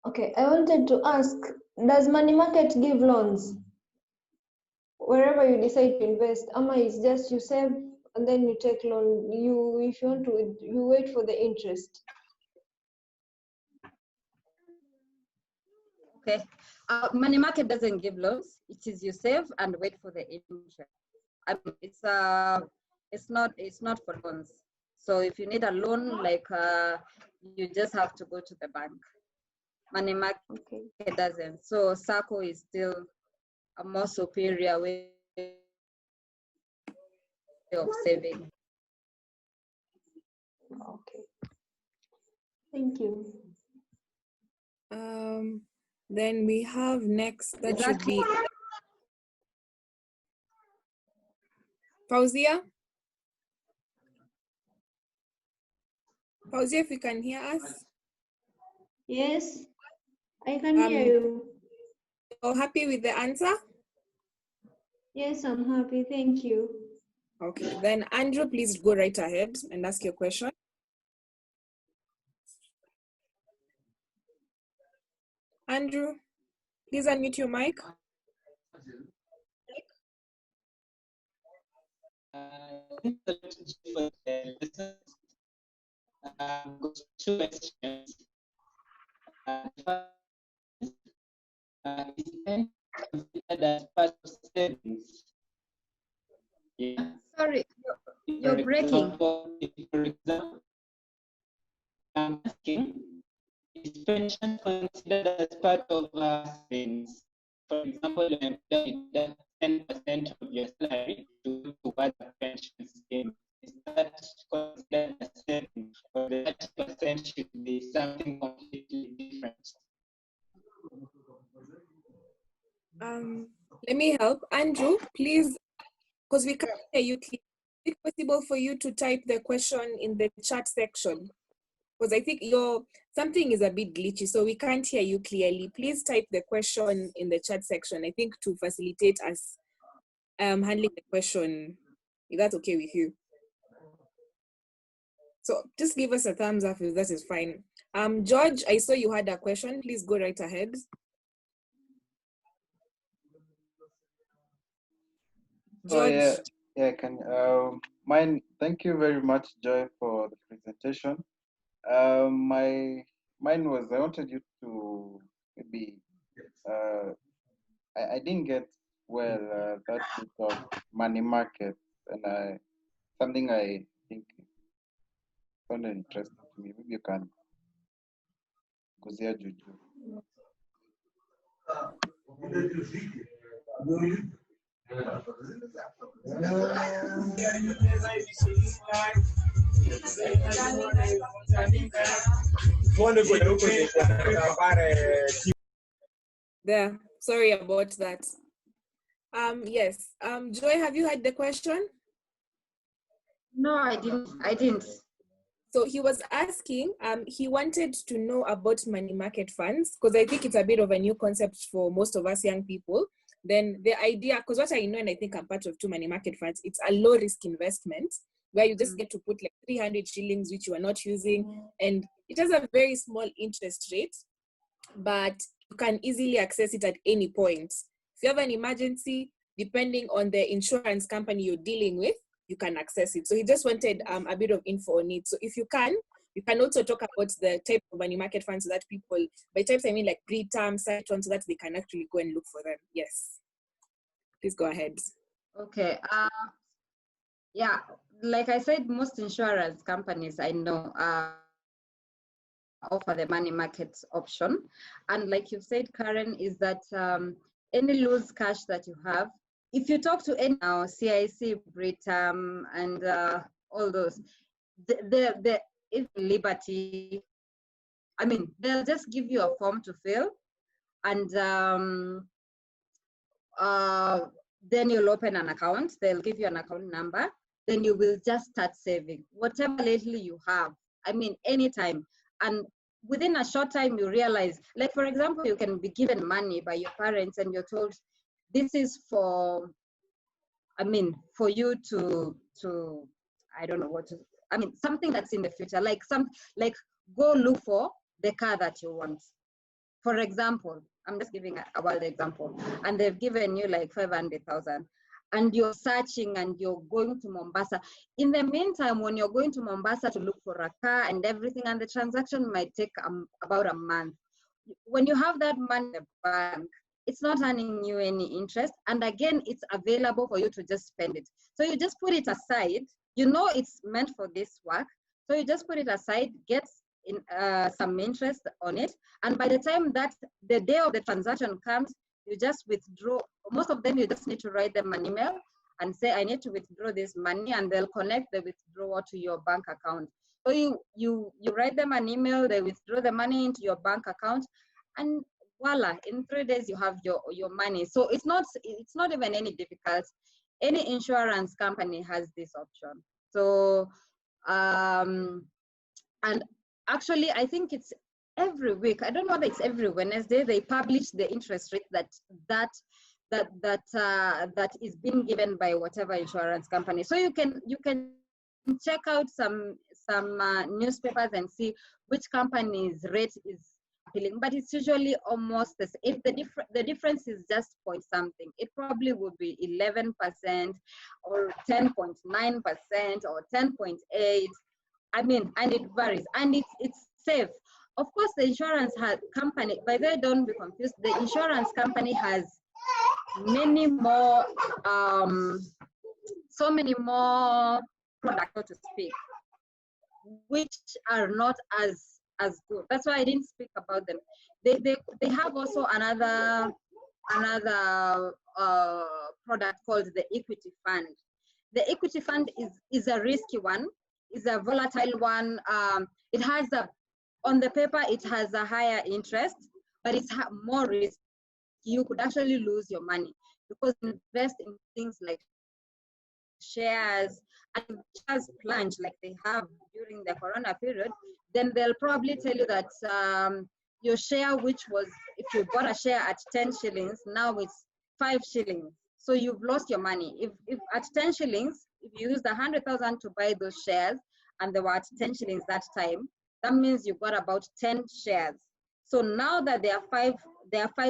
Okay, I wanted to ask, does money market give loans? Wherever you decide to invest, Ama is just you save and then you take loan. If you want to, you wait for the interest. Okay. Money market doesn't give loans. It is you save and wait for the interest. It's not for loans. So if you need a loan, like you just have to go to the bank. Money market doesn't. So SACCO is still a more superior way of saving. Okay. Thank you. Then we have next, that should be Fauzia. Fauzia, if you can hear us. Yes, I can hear you. You're happy with the answer? Yes, I'm happy. Thank you. Okay, then Andrew, please go right ahead and ask your question. Andrew, please unmute your mic. Two questions. Is pension considered as part of savings? Yeah. Sorry, you're breaking. For example, I'm asking, is pension considered as part of savings? For example, you're employed 10% of your salary to go towards a pension scheme. Is that considered as savings, or the 30% should be something completely different? Let me help. Andrew, please, because we can't hear you clearly. Is it possible for you to type the question in the chat section? Because I think something is a bit glitchy, so we can't hear you clearly. Please type the question in the chat section, I think, to facilitate us handling the question, if that's okay with you. So just give us a thumbs up if that is fine. George, I saw you had a question. Please go right ahead. George. Yeah, mine. Thank you very much, Joy, for the presentation. Mine was, I wanted you to maybe I didn't get well that bit of money market, and something I think sounded interesting to me. Maybe you can guzia juju. There, sorry about that. Yes, Joy, have you had the question? No, I didn't. So he was asking, he wanted to know about money market funds, because I think it's a bit of a new concept for most of us young people. Then the idea, because what I know, and I think I'm part of two money market funds, it's a low risk investment where you just get to put like 300 shillings, which you are not using. And it has a very small interest rate, but you can easily access it at any point. If you have an emergency, depending on the insurance company you're dealing with, you can access it. So he just wanted a bit of info on it. So if you can also talk about the type of money market funds so that people, by types I mean like pre-term, side on, so that they can actually go and look for them. Yes. Please go ahead. Okay. Yeah, like I said, most insurance companies I know offer the money market option. And like you said, Karen, is that any loose cash that you have, if you talk to any now, CIC, Britam, and all those, the Liberty, I mean, they'll just give you a form to fill, and then you'll open an account. They'll give you an account number. Then you will just start saving whatever little you have. I mean, anytime. And within a short time, you realize, like, for example, you can be given money by your parents and you're told, this is for, I mean, for you to I don't know what to, I mean, something that's in the future, like go look for the car that you want. For example, I'm just giving a wild example, and they've given you like 500,000, and you're searching and you're going to Mombasa. In the meantime, when you're going to Mombasa to look for a car and everything, and the transaction might take about a month. When you have that money in the bank, it's not earning you any interest. And again, it's available for you to just spend it. So you just put it aside. You know it's meant for this work. So you just put it aside, get in some interest on it. And by the time that the day of the transaction comes, you just withdraw. Most of them, you just need to write them an email and say, I need to withdraw this money, and they'll connect the withdrawal to your bank account. So you write them an email, they withdraw the money into your bank account, and voila, in 3 days you have your money. So it's not even any difficult. Any insurance company has this option. So and actually, I think it's every week. I don't know whether it's every Wednesday they publish the interest rate that is being given by whatever insurance company. So you can check out some newspapers and see which company's rate is appealing. But it's usually almost the same. If the difference is just point something, it probably would be 11% or 10.9% or 10.8. I mean, and it varies, and it's safe. Of course, the insurance company, by the way, don't be confused, the insurance company has many more, so many more products, so to speak, which are not as good. That's why I didn't speak about them. They have also another product called the equity fund. The equity fund is a risky one. Is a volatile one. It has on the paper, it has a higher interest, but it's more risk. You could actually lose your money because invest in things like shares, and shares plunge like they have during the corona period, then they'll probably tell you that your share, which was, if you bought a share at 10 shillings, now it's 5 shillings. So you've lost your money. If at 10 shillings, if you used 100,000 to buy those shares and they were at 10 shillings that time, that means you got about 10 shares. So now that they are 5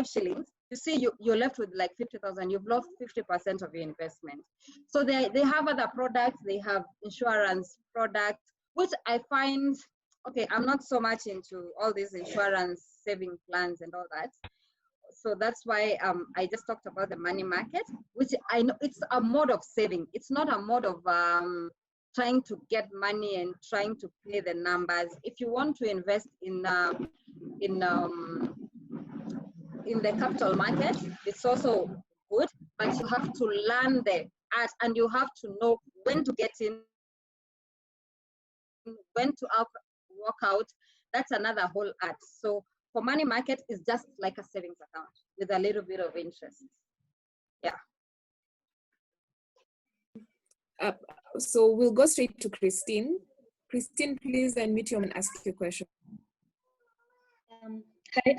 shillings, you see you're left with like 50,000. You've lost 50% of your investment. So they have other products. They have insurance products, which I find, okay, I'm not so much into all these insurance saving plans and all that. So that's why I just talked about the money market, which I know it's a mode of saving. It's not a mode of trying to get money and trying to play the numbers. If you want to invest in the capital market, it's also good, but you have to learn the art and you have to know when to get in, when to walk out. That's another whole art. So for money market is just like a savings account with a little bit of interest. Yeah. So we'll go straight to Christine. Christine, please unmute your and ask your question.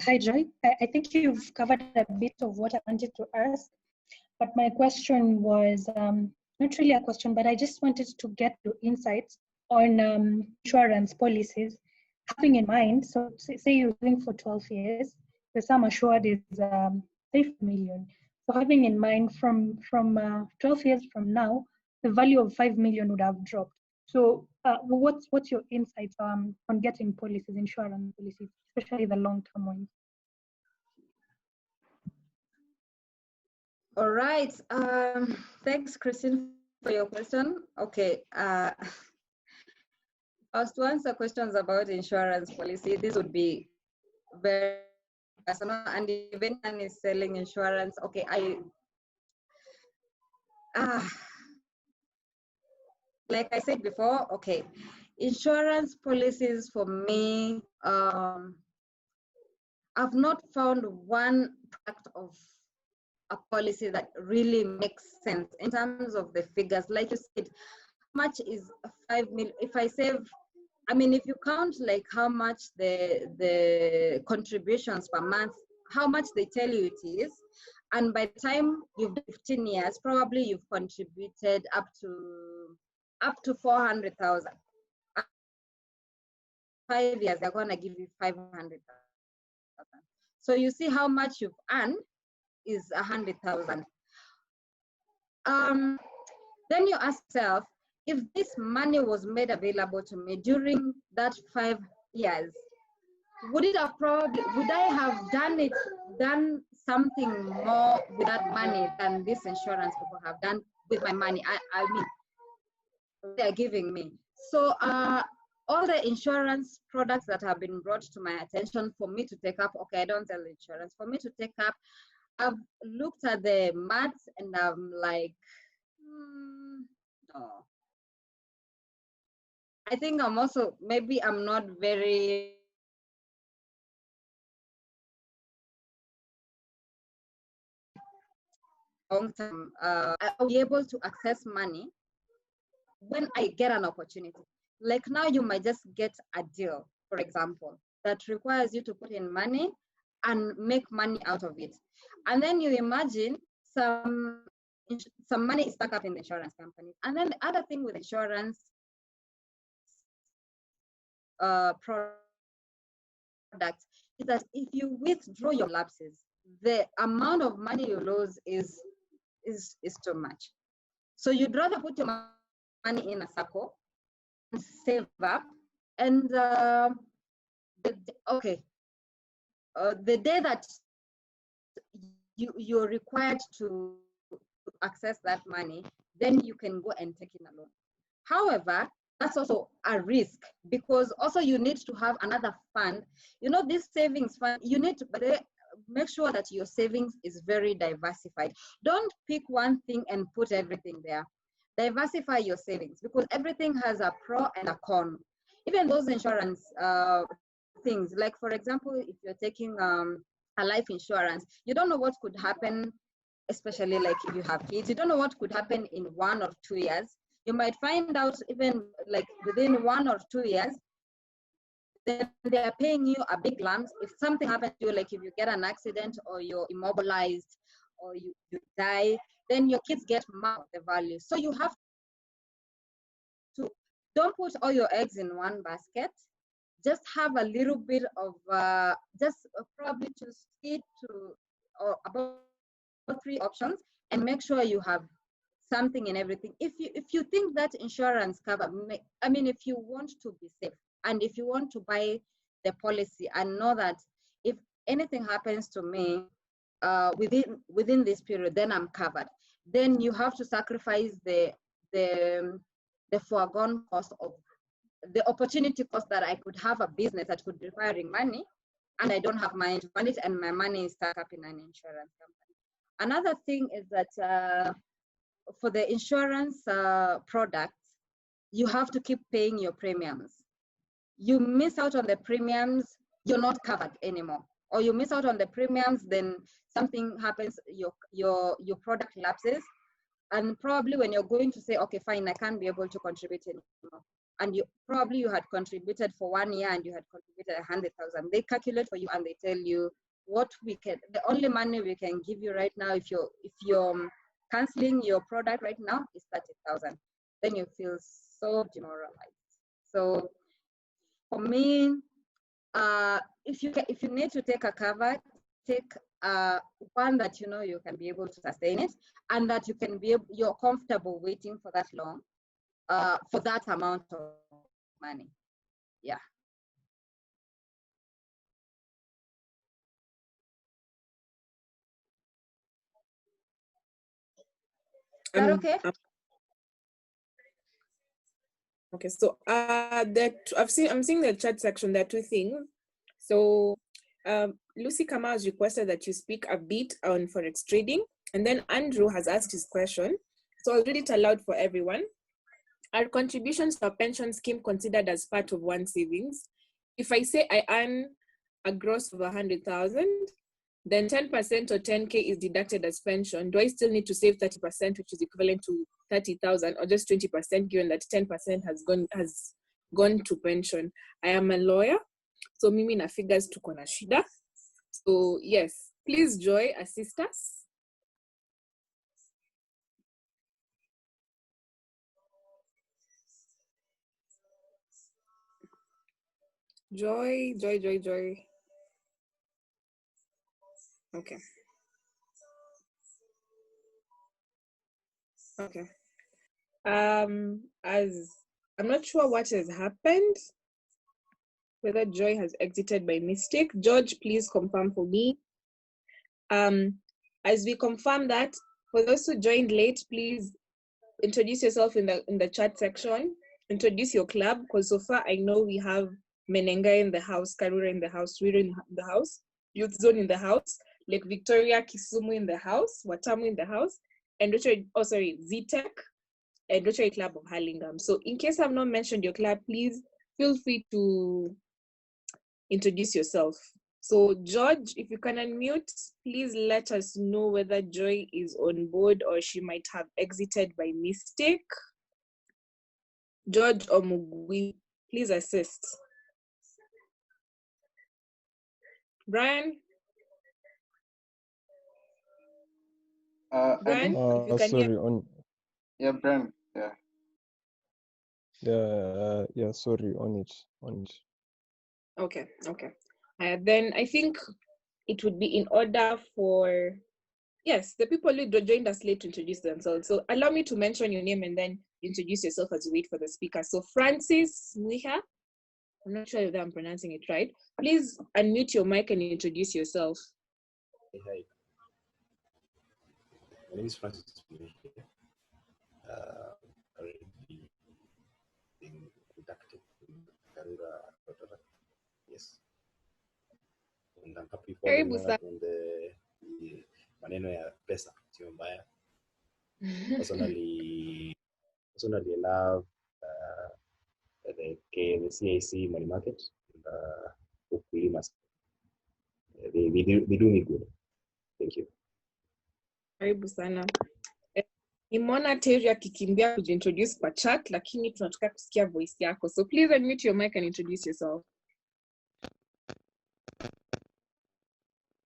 Hi, Joy. I think you've covered a bit of what I wanted to ask, but my question was not really a question, but I just wanted to get your insights on insurance policies. Having in mind, so say you're doing for 12 years, the sum assured is 5 million. So having in mind from 12 years from now, the value of 5 million would have dropped. So what's your insights on getting policies, insurance policies, especially the long-term ones? All right. Thanks, Christine, for your question. Okay. As to answer questions about insurance policy, this would be very personal. And if anyone is selling insurance, okay, like I said before, okay, insurance policies for me, I've not found one product of a policy that really makes sense in terms of the figures. Like you said, how much is 5 million? If I save, I mean, if you count like how much the contributions per month, how much they tell you it is, and by the time you've 15 years, probably you've contributed up to 400,000. 5 years, they're gonna give you 500,000. So you see how much you've earned is 100,000. Then you ask yourself, if this money was made available to me during that 5 years, would I have done something more with that money than this insurance people have done with my money? I mean, they're giving me. So all the insurance products that have been brought to my attention for me to take up, okay, I don't sell insurance, for me to take up, I've looked at the maths and I'm like, no. I think I'm also, maybe I'm not very long term. I'll be able to access money when I get an opportunity. Like now you might just get a deal, for example, that requires you to put in money and make money out of it. And then you imagine some money is stuck up in the insurance company. And then the other thing with insurance products is that if you withdraw your lapses, the amount of money you lose is too much. So you'd rather put your money in a circle and save up, and the day that you're required to access that money, then you can go and take in a loan. However, that's also a risk, because also you need to have another fund. You know, this savings fund, you need to make sure that your savings is very diversified. Don't pick one thing and put everything there. Diversify your savings, because everything has a pro and a con. Even those insurance things, like for example, if you're taking a life insurance, you don't know what could happen, especially like if you have kids, you don't know what could happen in 1 or 2 years. You might find out even like within 1 or 2 years, then they are paying you a big lump. If something happens to you, like if you get an accident or you're immobilized or you die, then your kids get more of the value. So you have to, don't put all your eggs in one basket. Just have a little bit of, probably to stick to about 3 options, and make sure you have something in everything. If you think that insurance cover, I mean, if you want to be safe and if you want to buy the policy and know that if anything happens to me within this period, then I'm covered, then you have to sacrifice the foregone cost of the opportunity cost that I could have a business that could be requiring money, and I don't have money to fund it, and my money is stuck up in an insurance company. Another thing is that for the insurance products, you have to keep paying your premiums. You miss out on the premiums, you're not covered anymore. Or you miss out on the premiums, then something happens, your product lapses, and probably when you're going to say, okay, fine, I can't be able to contribute anymore, and you had contributed for 1 year and you had contributed 100,000. They calculate for you and they tell you the only money we can give you right now, if you're canceling your product right now, is 30,000. Then you feel so demoralized. So for me, if you need to take a cover, take one that you know you can be able to sustain it, and that you're comfortable waiting for that long, for that amount of money. Yeah. Is that okay? Okay, so I'm seeing the chat section. There are two things. So Lucy Kama has requested that you speak a bit on forex trading, and then Andrew has asked his question. So I'll read it aloud for everyone. Are contributions to a pension scheme considered as part of one's savings? If I say I earn a gross of 100,000, then 10% or 10K is deducted as pension. Do I still need to save 30%, which is equivalent to 30,000, or just 20%, given that 10% has gone to pension? I am a lawyer, so mimi na figures tuko na shida. So yes, please Joy, assist us. Joy. Okay. Okay. As I'm not sure what has happened, whether Joy has exited by mistake. George, please confirm for me. As we confirm that, for those who joined late, please introduce yourself in the chat section. Introduce your club, because so far I know we have Menenga in the house, Karura in the house, Wiru in the house, Youth Zone in the house, Lake Victoria, Kisumu in the house, Watamu in the house, and ZTech and Rotary Club of Hurlingham. So in case I've not mentioned your club, please feel free to introduce yourself. So George, if you can unmute, please let us know whether Joy is on board or she might have exited by mistake. George or Mugwi, please assist. Brian? Brian, if you can hear. Yeah, Brian, yeah. Yeah, sorry, on it. Okay. Then I think it would be in order for, yes, the people who joined us late to introduce themselves. So allow me to mention your name and then introduce yourself as you wait for the speaker. So Francis Mwiha, I'm not sure if I'm pronouncing it right. Please unmute your mic and introduce yourself. Hi. My name is Francis Mwiha. Already being inducted in Karura. Yes. And I'm happy following up on the maneno ya pesa, sio mbaya. Personally love the CIC money market and ukulima. They do me good. Thank you. Karibu sana. Nimeona Terry akikimbia kujiintroduce kwa chat, lakini tunataka kusikia voice yako. So please unmute your mic and introduce yourself.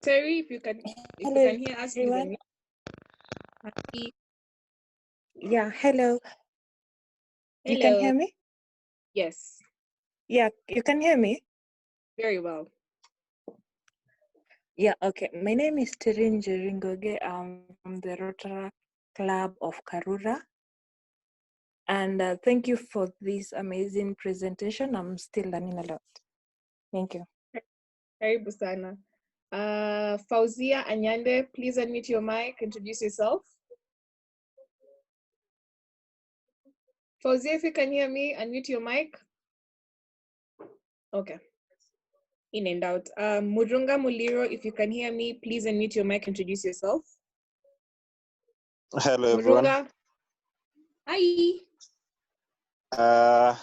Terry, if you can hear us, everyone. Please. Yeah, hello. You can hear me? Yes. Yeah, you can hear me? Very well. Yeah, okay. My name is Tirin Jeringoge. I'm from the Rotary Club of Karura. And thank you for this amazing presentation. I'm still learning a lot. Thank you. Karibu sana. Fauzia Anyande, please unmute your mic, introduce yourself. Fauzia, if you can hear me, unmute your mic. Okay. In and out. Murunga Muliro, if you can hear me, please unmute your mic, introduce yourself. Hello, everyone. Murunga. Hi.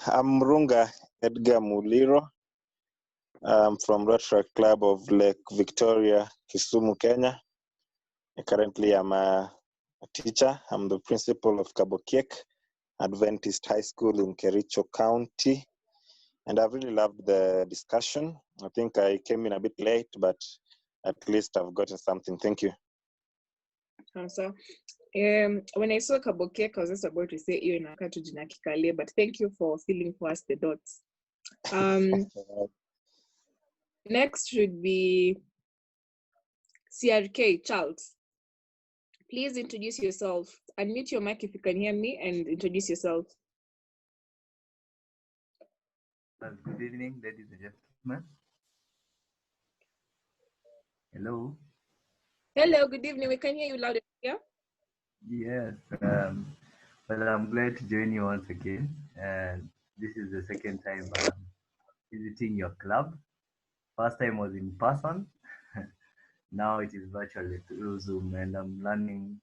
I'm Murunga Edgar Muliro. I'm from Rotary Club of Lake Victoria, Kisumu, Kenya. Currently, I'm a teacher. I'm the principal of Kabokiek Adventist High School in Kericho County. And I've really loved the discussion. I think I came in a bit late, but at least I've gotten something. Thank you. So, when I saw Kabokiek, I was just about to say you in Akatu Jina Kikale, but thank you for filling for us the dots. Next should be CRK, Charles. Please introduce yourself. Unmute your mic if you can hear me and introduce yourself. Good evening, ladies and gentlemen. Hello. Hello, good evening. We can hear you loud and clear. Yes. Well, I'm glad to join you once again. And this is the second time visiting your club. First time was in person. Now it is virtually through Zoom, and I'm learning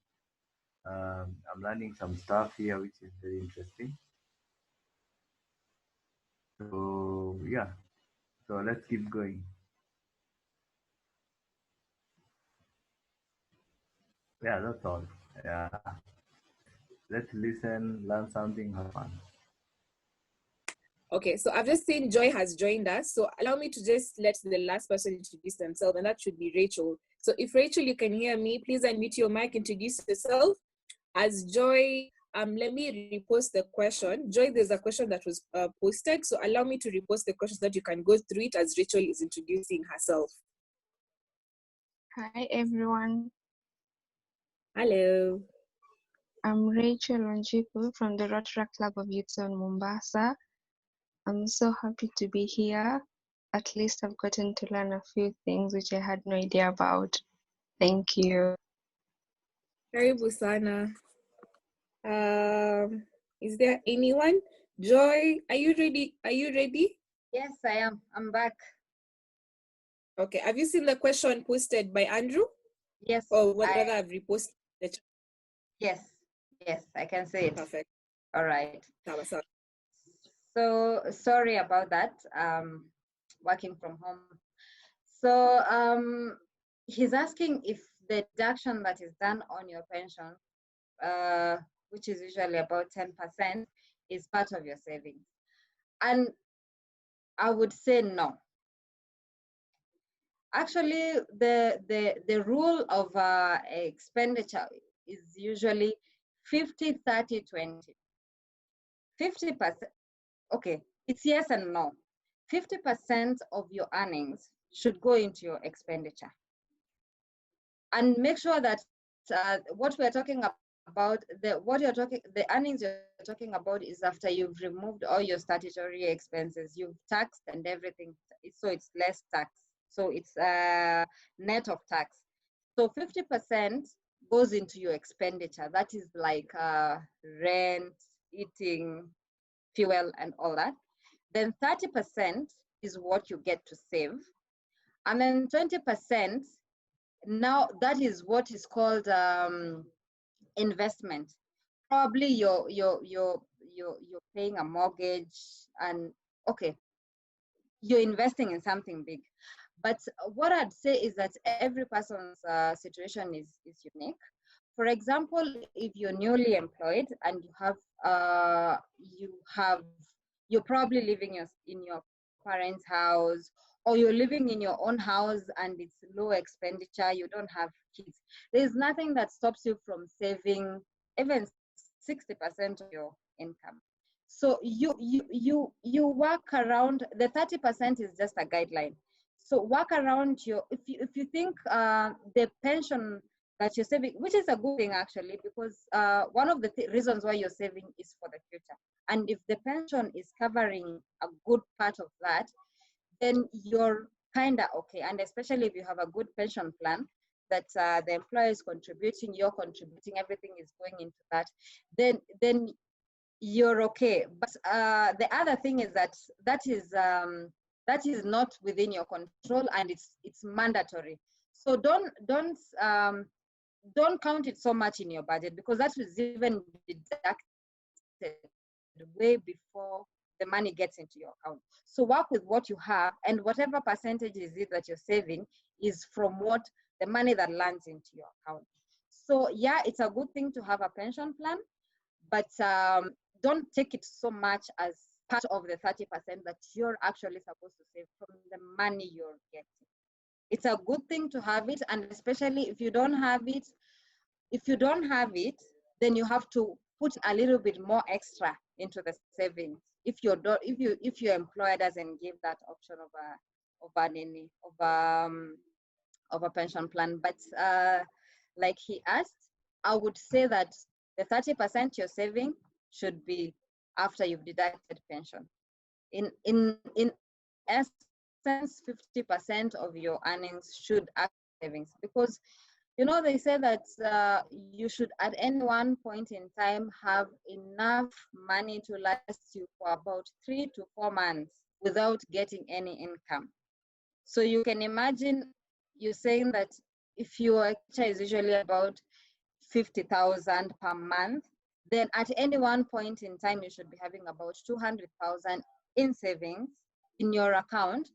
some stuff here, which is very interesting. So yeah, so let's keep going. Yeah, that's all. Yeah, let's listen, learn something, have fun. Okay, so I've just seen Joy has joined us. So allow me to just let the last person introduce themselves, and that should be Rachel. So if Rachel, you can hear me, please unmute your mic, introduce yourself. As Joy, let me repost the question. Joy, there's a question that was posted. So allow me to repost the question so that you can go through it as Rachel is introducing herself. Hi, everyone. Hello. I'm Rachel Wanjiku from the Rotary Club of Youth in Mombasa. I'm so happy to be here. At least I've gotten to learn a few things which I had no idea about. Thank you. Karibu sana. Is there anyone? Joy, are you ready? Are you ready? Yes, I am. I'm back. Okay. Have you seen the question posted by Andrew? Yes. Or whether I've reposted the chat? Yes. Yes, I can see it. Perfect. All right. Awesome. So sorry about that. Working from home. So he's asking if the deduction that is done on your pension, which is usually about 10%, is part of your savings. And I would say no. Actually, the rule of expenditure is usually 50, 30, 20. 50%, okay, it's yes and no. 50% of your earnings should go into your expenditure. And make sure that what we're talking about, the earnings you're talking about is after you've removed all your statutory expenses, you've taxed and everything, so it's less tax. So it's net of tax. So 50% goes into your expenditure. That is like rent, eating, fuel, and all that. Then 30% is what you get to save. And then 20%, now that is what is called investment. Probably you're paying a mortgage, and okay, you're investing in something big. But what I'd say is that every person's situation is unique. For example, if you're newly employed and you're probably living in your parents' house, or you're living in your own house and it's low expenditure, you don't have kids, there's nothing that stops you from saving even 60% of your income. So you work around, the 30% is just a guideline. So work around if you think the pension that you're saving, which is a good thing actually, because one of the reasons why you're saving is for the future. And if the pension is covering a good part of that, then you're kind of okay. And especially if you have a good pension plan that the employer is contributing, you're contributing, everything is going into that, then you're okay. But the other thing is that is not within your control, and it's mandatory. So don't count it so much in your budget, because that was even deducted way before the money gets into your account. So work with what you have, and whatever percentage is it that you're saving is from what the money that lands into your account. So yeah, it's a good thing to have a pension plan, but don't take it so much as part of the 30% that you're actually supposed to save from the money you're getting. It's a good thing to have it, and especially if you don't have it, then you have to put a little bit more extra into the savings. If your employer doesn't give that option of a pension plan. But like he asked, I would say that the 30% you're saving should be after you've deducted pension. In essence, 50% of your earnings should act savings, because You know, they say that you should at any one point in time have enough money to last you for about 3 to 4 months without getting any income. So you can imagine you saying that if your expenditure is usually about 50,000 per month, then at any one point in time, you should be having about 200,000 in savings in your account.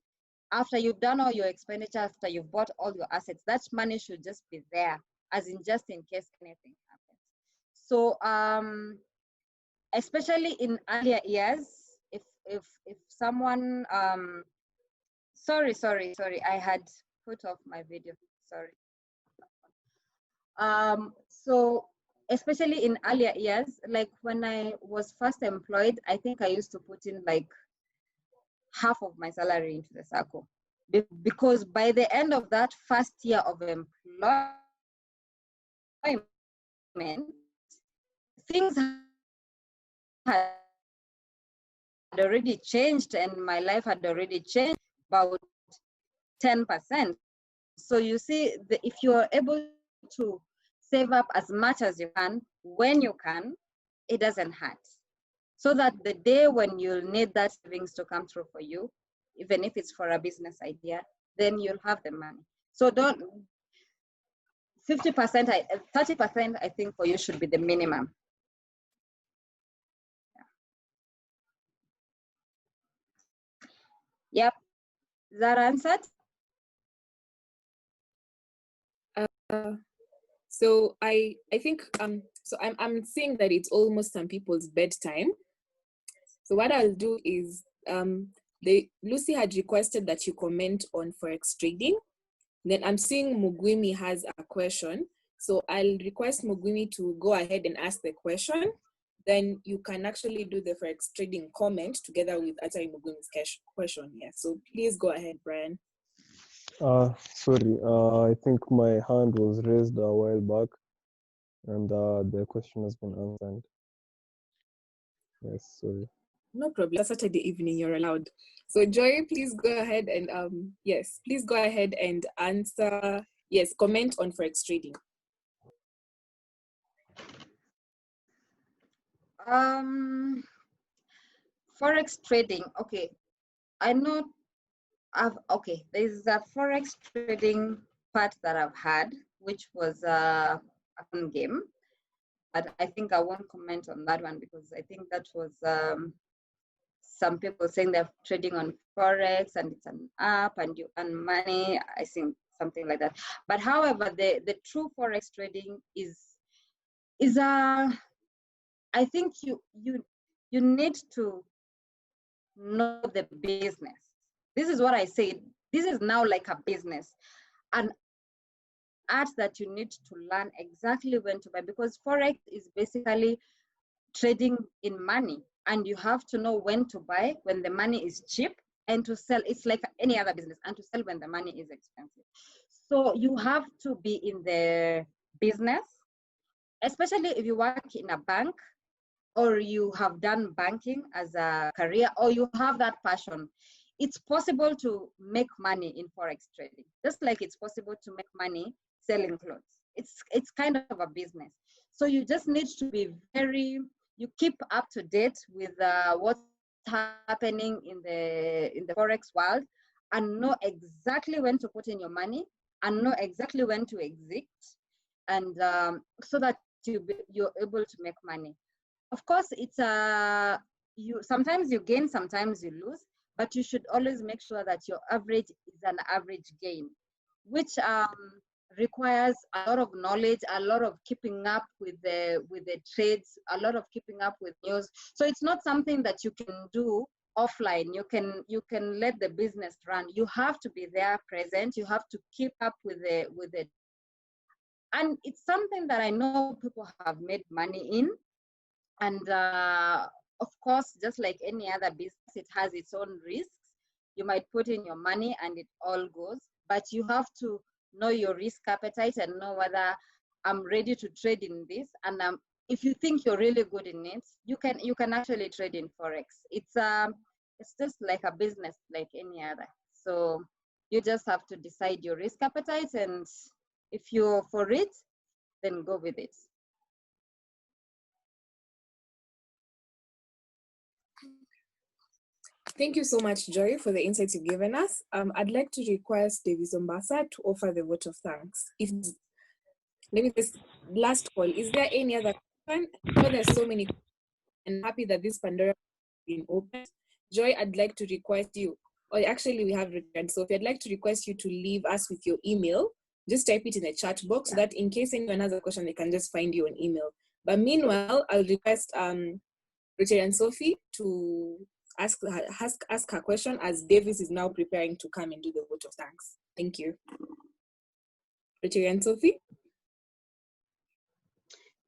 After you've done all your expenditure, after you've bought all your assets, that money should just be there, as in just in case anything happens. So especially in earlier years, if someone sorry, I had put off my video, sorry. So especially in earlier years, like when I was first employed, I think I used to put in like half of my salary into the circle, because by the end of that first year of employment, things had already changed and my life had already changed about 10%. So you see, if you're able to save up as much as you can, when you can, it doesn't hurt. So that the day when you'll need that savings to come through for you, even if it's for a business idea, then you'll have the money. So don't, 50%, 30% I think for you should be the minimum. Yep, is that answered? So I think so I'm seeing that it's almost some people's bedtime. So what I'll do is Lucy had requested that you comment on forex trading. Then I'm seeing Mugwimi has a question. So I'll request Mugwimi to go ahead and ask the question. Then you can actually do the forex trading comment together with answering Mugwimi's question. Yeah. So please go ahead, Brian. Sorry, I think my hand was raised a while back and the question has been answered. Yes, sorry. No problem. Saturday evening, you're allowed. So Joy, please go ahead and yes, please go ahead and answer. Yes, comment on forex trading. Forex trading. Okay, I know. Okay, there's a forex trading part that I've had, which was a fun game, but I think I won't comment on that one because I think that was some people saying they're trading on forex and it's an app and you earn money. I think something like that. But however, the true forex trading is I think you need to know the business. This is what I said. This is now like a business, an art that you need to learn exactly when to buy, because forex is basically trading in money, and you have to know when to buy when the money is cheap and to sell. It's like any other business, and to sell when the money is expensive. So you have to be in the business, especially if you work in a bank or you have done banking as a career, or you have that passion. It's possible to make money in forex trading, just like it's possible to make money selling clothes. It's kind of a business. So you just need to be you keep up to date with what's happening in the forex world, and know exactly when to put in your money and know exactly when to exit, and so that you're able to make money. Of course, it's sometimes you gain, sometimes you lose, but you should always make sure that your average is an average gain, which requires a lot of knowledge, a lot of keeping up with the trades, a lot of keeping up with news. So it's not something that you can do offline. You can let the business run. You have to be there present. You have to keep up with the and it's something that I know people have made money in. And of course, just like any other business, it has its own risks. You might put in your money and it all goes, but you have to know your risk appetite and know whether I'm ready to trade in this. And if you think you're really good in it, you can actually trade in forex. It's just like a business like any other. So you just have to decide your risk appetite and If you're for it, then go with it. Thank you so much, Joy, for the insights you've given us. I'd like to request Davis Ombasa to offer the vote of thanks. If maybe this last call, is there any other question? I know there's so many, and I'm happy that this Pandora has been opened. Joy, I'd like to request you, or actually we have returned, so if I'd like to request you to leave us with your email, just type it in the chat box so that in case anyone has a question, they can just find you on email. But meanwhile, I'll request Richard and Sophie to ask her question as Davis is now preparing to come and do the vote of thanks. Thank you. Richard and Sophie.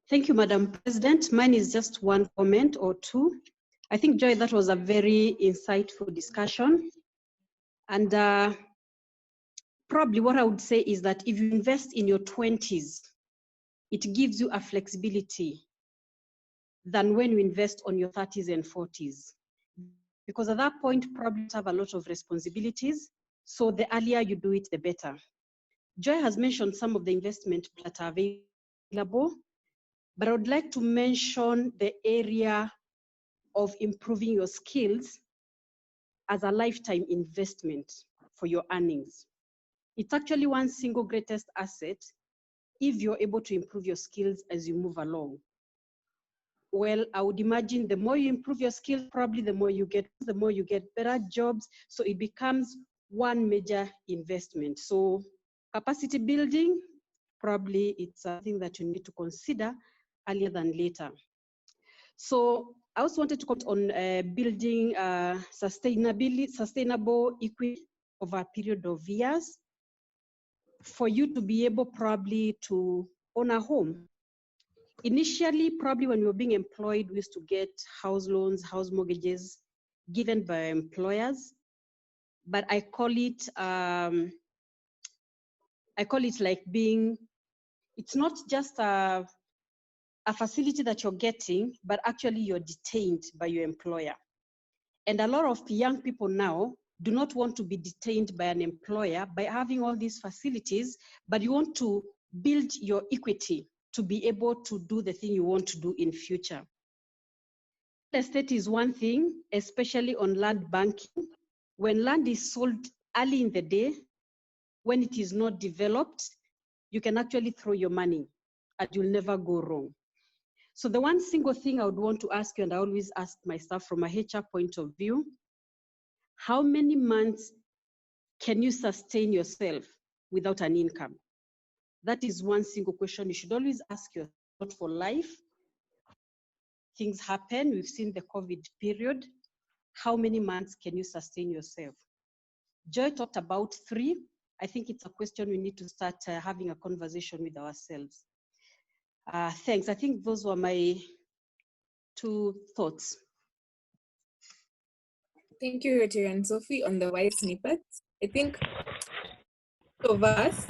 Thank you, Madam President. Mine is just one comment or two. I think, Joy, that was a very insightful discussion. And probably what I would say is that if you invest in your 20s, it gives you a flexibility than when you invest on your 30s and 40s. Because at that point, probably you have a lot of responsibilities. So the earlier you do it, the better. Joy has mentioned some of the investment that are available, but I would like to mention the area of improving your skills as a lifetime investment for your earnings. It's actually one single greatest asset if you're able to improve your skills as you move along. Well, I would imagine the more you improve your skills, probably the more you get better jobs. So it becomes one major investment. So capacity building, probably it's something that you need to consider earlier than later. So I also wanted to comment on building sustainable equity over a period of years for you to be able probably to own a home. Initially, probably when we were being employed, we used to get house loans, house mortgages given by employers. But I call it like being, it's not just a facility that you're getting, but actually you're detained by your employer. And a lot of young people now do not want to be detained by an employer by having all these facilities, but you want to build your equity to be able to do the thing you want to do in future. Real estate is one thing, especially on land banking. When land is sold early in the day, when it is not developed, you can actually throw your money and you'll never go wrong. So the one single thing I would want to ask you, and I always ask myself from a HR point of view, how many months can you sustain yourself without an income? That is one single question you should always ask yourself, not for life. Things happen, we've seen the COVID period. How many months can you sustain yourself? Joy talked about 3. I think it's a question we need to start having a conversation with ourselves. Thanks, I think those were my 2 thoughts. Thank you, Rachel and Sophie, on the wise snippets. I think of us,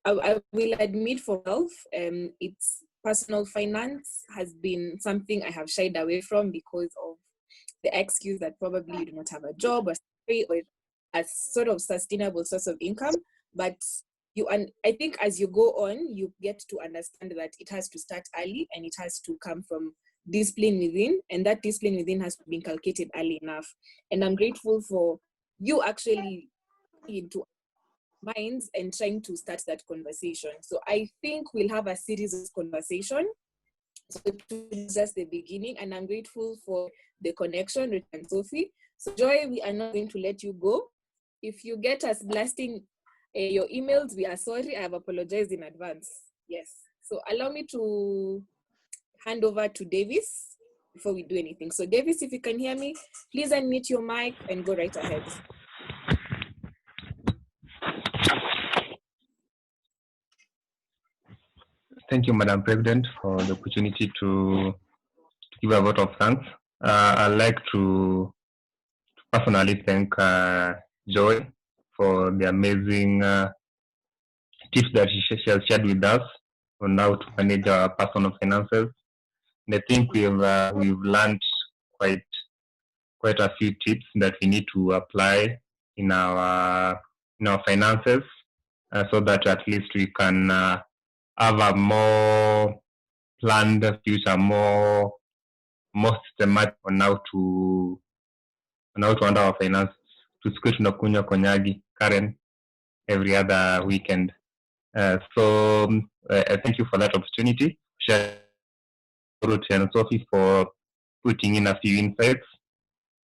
I will admit for myself, it's personal finance has been something I have shied away from because of the excuse that probably you do not have a job or a sort of sustainable source of income. But I think as you go on, you get to understand that it has to start early and it has to come from discipline within, and that discipline within has to be inculcated early enough. And I'm grateful for you actually into minds and trying to start that conversation. So I think we'll have a series of conversation. So it's just the beginning, and I'm grateful for the connection with Sophie. So Joy, we are not going to let you go. If you get us blasting your emails, we are sorry. I have apologized in advance. Yes. So allow me to hand over to Davis before we do anything. So Davis, if you can hear me, please unmute your mic and go right ahead. Thank you, Madam President, for the opportunity to give a vote of thanks. I'd like to personally thank Joy for the amazing tips that she has shared with us on how to manage our personal finances. And I think we've learned quite a few tips that we need to apply in our finances so that at least we can have a more planned future, more systematic on how to handle our finance. Tusikue tunakunywa konyagi Karen every other weekend. So thank you for that opportunity. Ruth and Sophie for putting in a few insights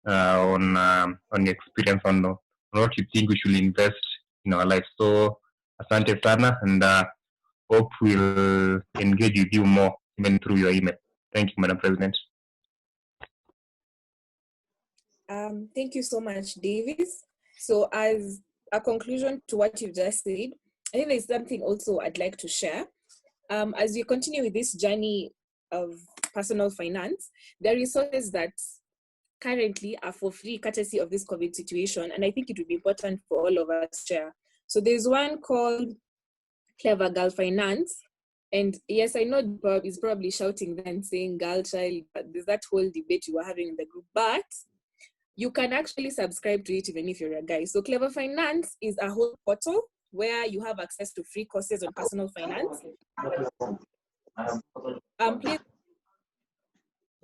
on your experience on what you think we should invest in our life. So asante sana, and hope we'll engage with you more even through your email. Thank you, Madam President. Thank you so much, Davis. So as a conclusion to what you've just said, I think there's something also I'd like to share. As we continue with this journey of personal finance, there are resources that currently are for free courtesy of this COVID situation, and I think it would be important for all of us to share. So there's one called Clever Girl Finance, and yes, I know Bob is probably shouting then saying girl child, but there's that whole debate you were having in the group, but you can actually subscribe to it even if you're a guy. So Clever Finance is a whole portal where you have access to free courses on personal finance. Please,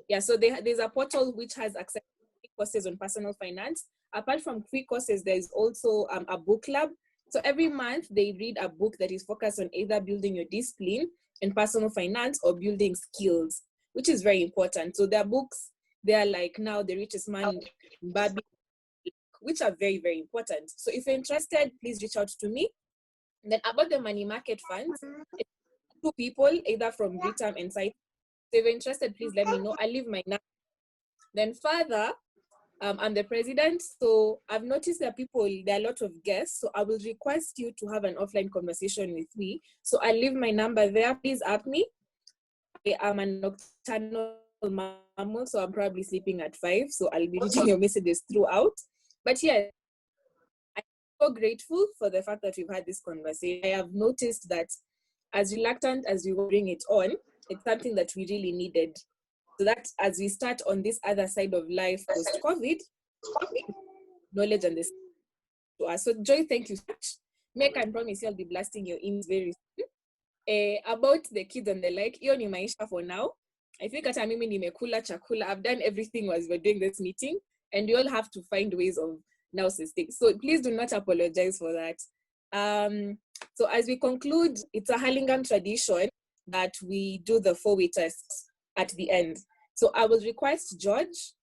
yeah, so there's a portal which has access to free courses on personal finance. Apart from free courses, there's also a book club. So every month they read a book that is focused on either building your discipline in personal finance or building skills, which is very important. So their books, they are like Now the Richest Man in Barbie, which are very, very important. So if you're interested, please reach out to me. And then about the money market funds, it's 2 people, either from Britam and Site. So if you're interested, please let me know. I'll leave my number. Then further, I'm the president, so I've noticed that there are a lot of guests, so I will request you to have an offline conversation with me. So I'll leave my number there. Please app me. I am a nocturnal mammal, so I'm probably sleeping at 5, so I'll be reading your messages throughout. But yeah, I'm so grateful for the fact that we've had this conversation. I have noticed that as reluctant as we bring it on, it's something that we really needed. So that as we start on this other side of life post-COVID, knowledge and this to us. So Joy, thank you so much. Make and promise you'll be blasting your emails very soon. About the kids and the like, hiyo ni maisha for now. I think hata mimi nimekula chakula. I've done everything as we're doing this meeting, and you all have to find ways of now sustaining. So please do not apologize for that. So as we conclude, it's a Hurlingham tradition that we do the 4-way test at the end. So I will request George,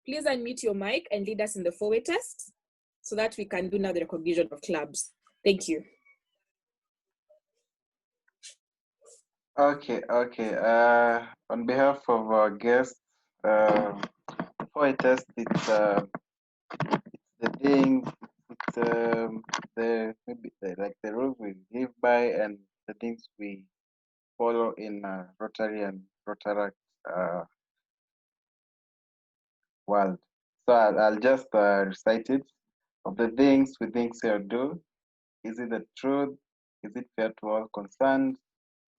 please unmute your mic and lead us in the 4-way test so that we can do now the recognition of clubs. Thank you. Okay. On behalf of our guests, 4-way test, it's the things, it's like the rules we live by and the things we follow in Rotary and Rotaract world. So I'll just recite it. Of the things we think say or do, is it the truth? Is it fair to all concerned?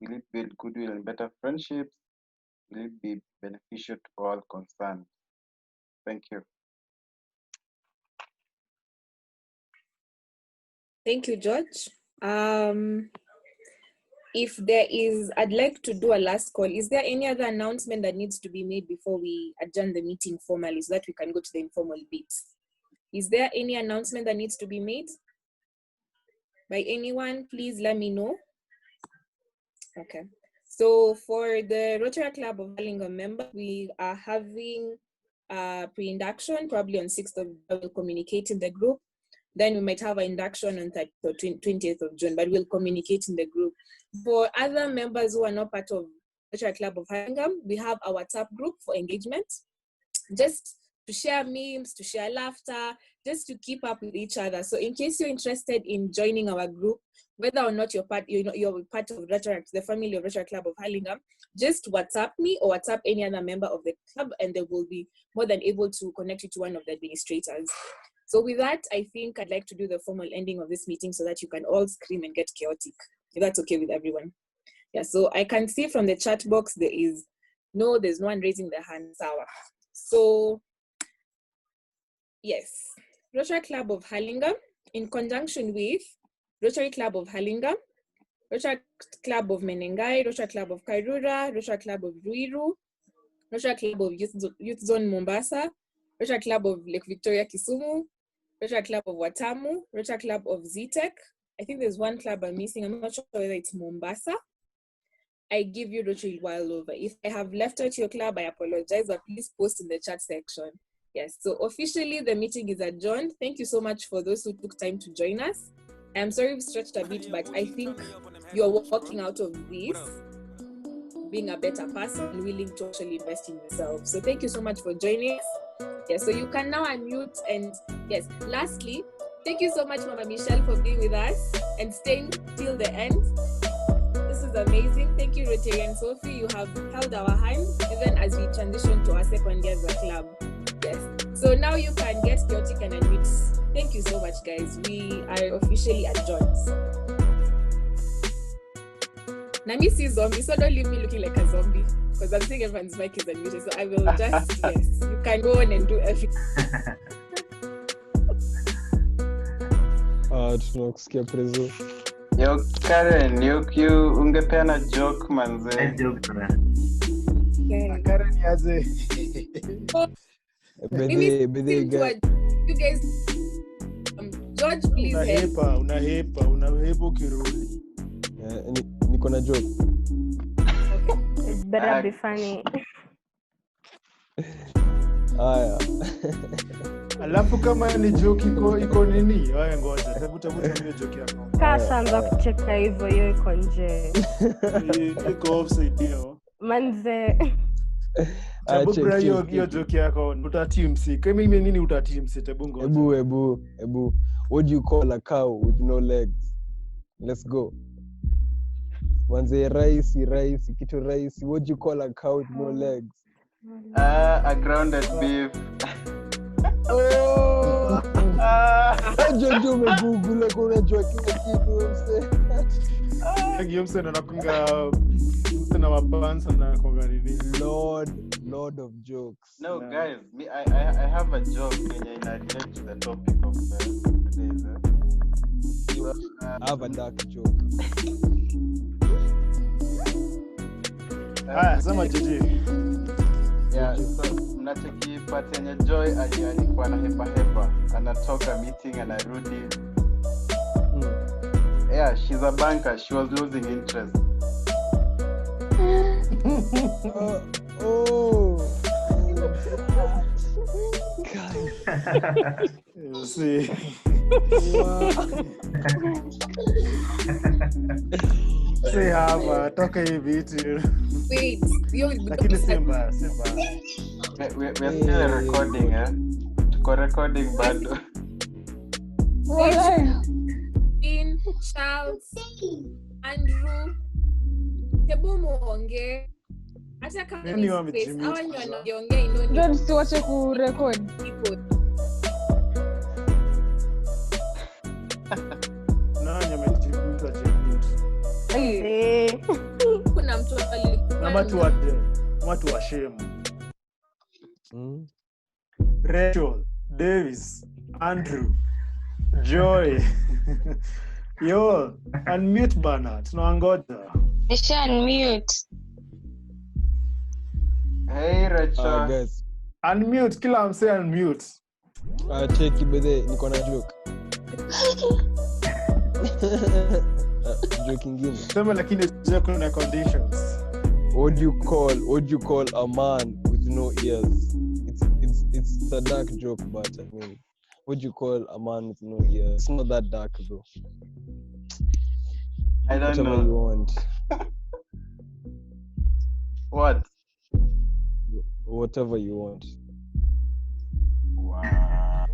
Will it build goodwill and better friendships? Will it be beneficial to all concerned? Thank you. Thank you, George. If there is, I'd like to do a last call. Is there any other announcement that needs to be made before we adjourn the meeting formally so that we can go to the informal bits? Is there any announcement that needs to be made by anyone? Please let me know. Okay. So for the Rotary Club of Hurlingham members, we are having a pre-induction probably on 6th of June. We'll communicate in the group. Then we might have an induction on 20th of June, but we'll communicate in the group. For other members who are not part of Rotary Club of Hurlingham, we have our WhatsApp group for engagement, just to share memes, to share laughter, just to keep up with each other. So in case you're interested in joining our group, whether or not you're part of Rotary, the family of Rotary Club of Hurlingham, just WhatsApp me or WhatsApp any other member of the club, and they will be more than able to connect you to one of the administrators. So with that, I think I'd like to do the formal ending of this meeting so that you can all scream and get chaotic, if that's okay with everyone. Yeah, so I can see from the chat box there's no one raising their hand. Sour. So yes, Rotary Club of Hurlingham, in conjunction with Rotary Club of Hurlingham, Rotary Club of Menengai, Rotary Club of Karura, Rotary Club of Ruiru, Rotary Club of Youth Zone Mombasa, Rotary Club of Lake Victoria Kisumu, Rotary Club of Watamu, Rotary Club of Zitek. I think there's one club I'm missing. I'm not sure whether it's Mombasa. I give you Rotary while over. If I have left out your club, I apologize, but please post in the chat section. Yes, so officially the meeting is adjourned. Thank you so much for those who took time to join us. I'm sorry we stretched a bit, but I think you're walking out of this being a better person and willing to actually invest in yourself. So thank you so much for joining us. Yes, so you can now unmute. And yes, lastly, thank you so much, Mama Michelle, for being with us and staying till the end. This is amazing. Thank you, Rotarian Sophie. You have held our hand even as we transition to our second year as a club. Yes. So now you can get chaotic and unmute. Thank you so much, guys. We are officially adjourned. Nami see zombie, so don't leave me looking like a zombie because I'm seeing everyone's mic is unmuted. So I will just, yes, you can go on and do everything. Tunakusikia Prezo. Yo, Karen, you ungepeana joke manze. Karen yaze. Bede guys. You guys, George, please help. Unahepa ukirudi. Niko na joke. Okay. It better be funny. Aya. Alafu kama ni joke iko nini? Haya ngoja. Tafuta hiyo joke yako. Kaanza kucheka hivyo hiyo iko nje. Iko offside hiyo. Manze. Tabubra hiyo joke yako utatimsi. Kama ime nini utatimsi tabungo. Ebu. What do you call a cow with no legs? Let's go. Manze rice, kitu rice. What do you call a cow with no legs? A grounded beef. Jojo umegoogle unajua kila kitu mse. Hiyo mse anakunga mse na mabansa na konga nini? Lord of jokes. No, guys, me I have a joke in relation to the topic of today's. I have a dark joke. Sema Jiji. Yeah, so mnacheki part yenye Joy alikuwa na hepa anatoka meeting anarudi. Yeah, she's a banker. She was losing interest. You see. Say hapa toka hivi vitu. Wait, lakini simba. We're still recording, eh? Tuko recording bado. Dean, Charles, Andrew, hebu muongee. Hata kama ni space, hawa ni wanaongea inoni. Don't siwache kurecord. Nani amejibuta jibut? Kuna mtu alikuwa watu wa shame. Rachel, Davis, Andrew, Joy. Yo, unmute bana, tunaangoja. Nisha unmute. Hey Rachel. Guys. Unmute, kila mse unmute. Cheki bede, niko na joke. Joke ingine. Sema lakini joke na conditions. What do you call a man with no ears? It's a dark joke, but I mean, what do you call a man with no ears? It's not that dark though. I don't know. Whatever you want. What? Whatever you want. Wow.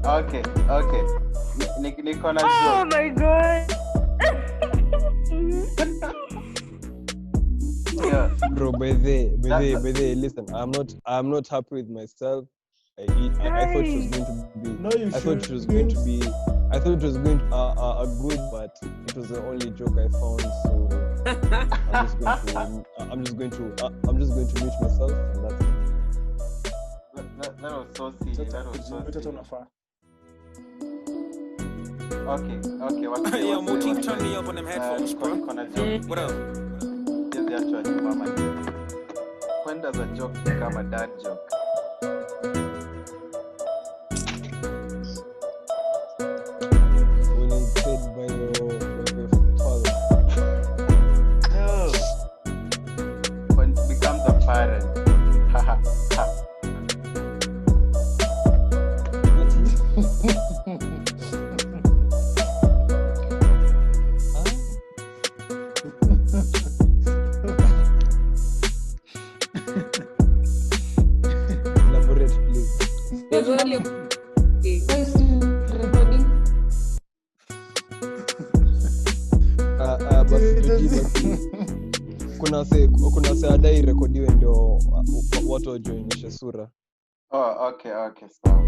Okay. Niko na joke. Oh my god. Yeah. Bro, Bede, listen, I'm not happy with myself. I thought she was going to be. No, you I thought it was going to be a good, but it was the only joke I found. So I'm just going to mute myself, and that's it. saucy. That was Yote saucy. unafaa. Okay. What? Yo, Motif, turn me up on them headphones, bro. What up? Yes, actually, mama. When does a joke become a dad joke? When it's said by your father. No. When it becomes a parent. Haha. Elaborate, please. There's only basi kuna se adai rekodiwe ndio watu wajoinishe sura. Oh, okay, sawa.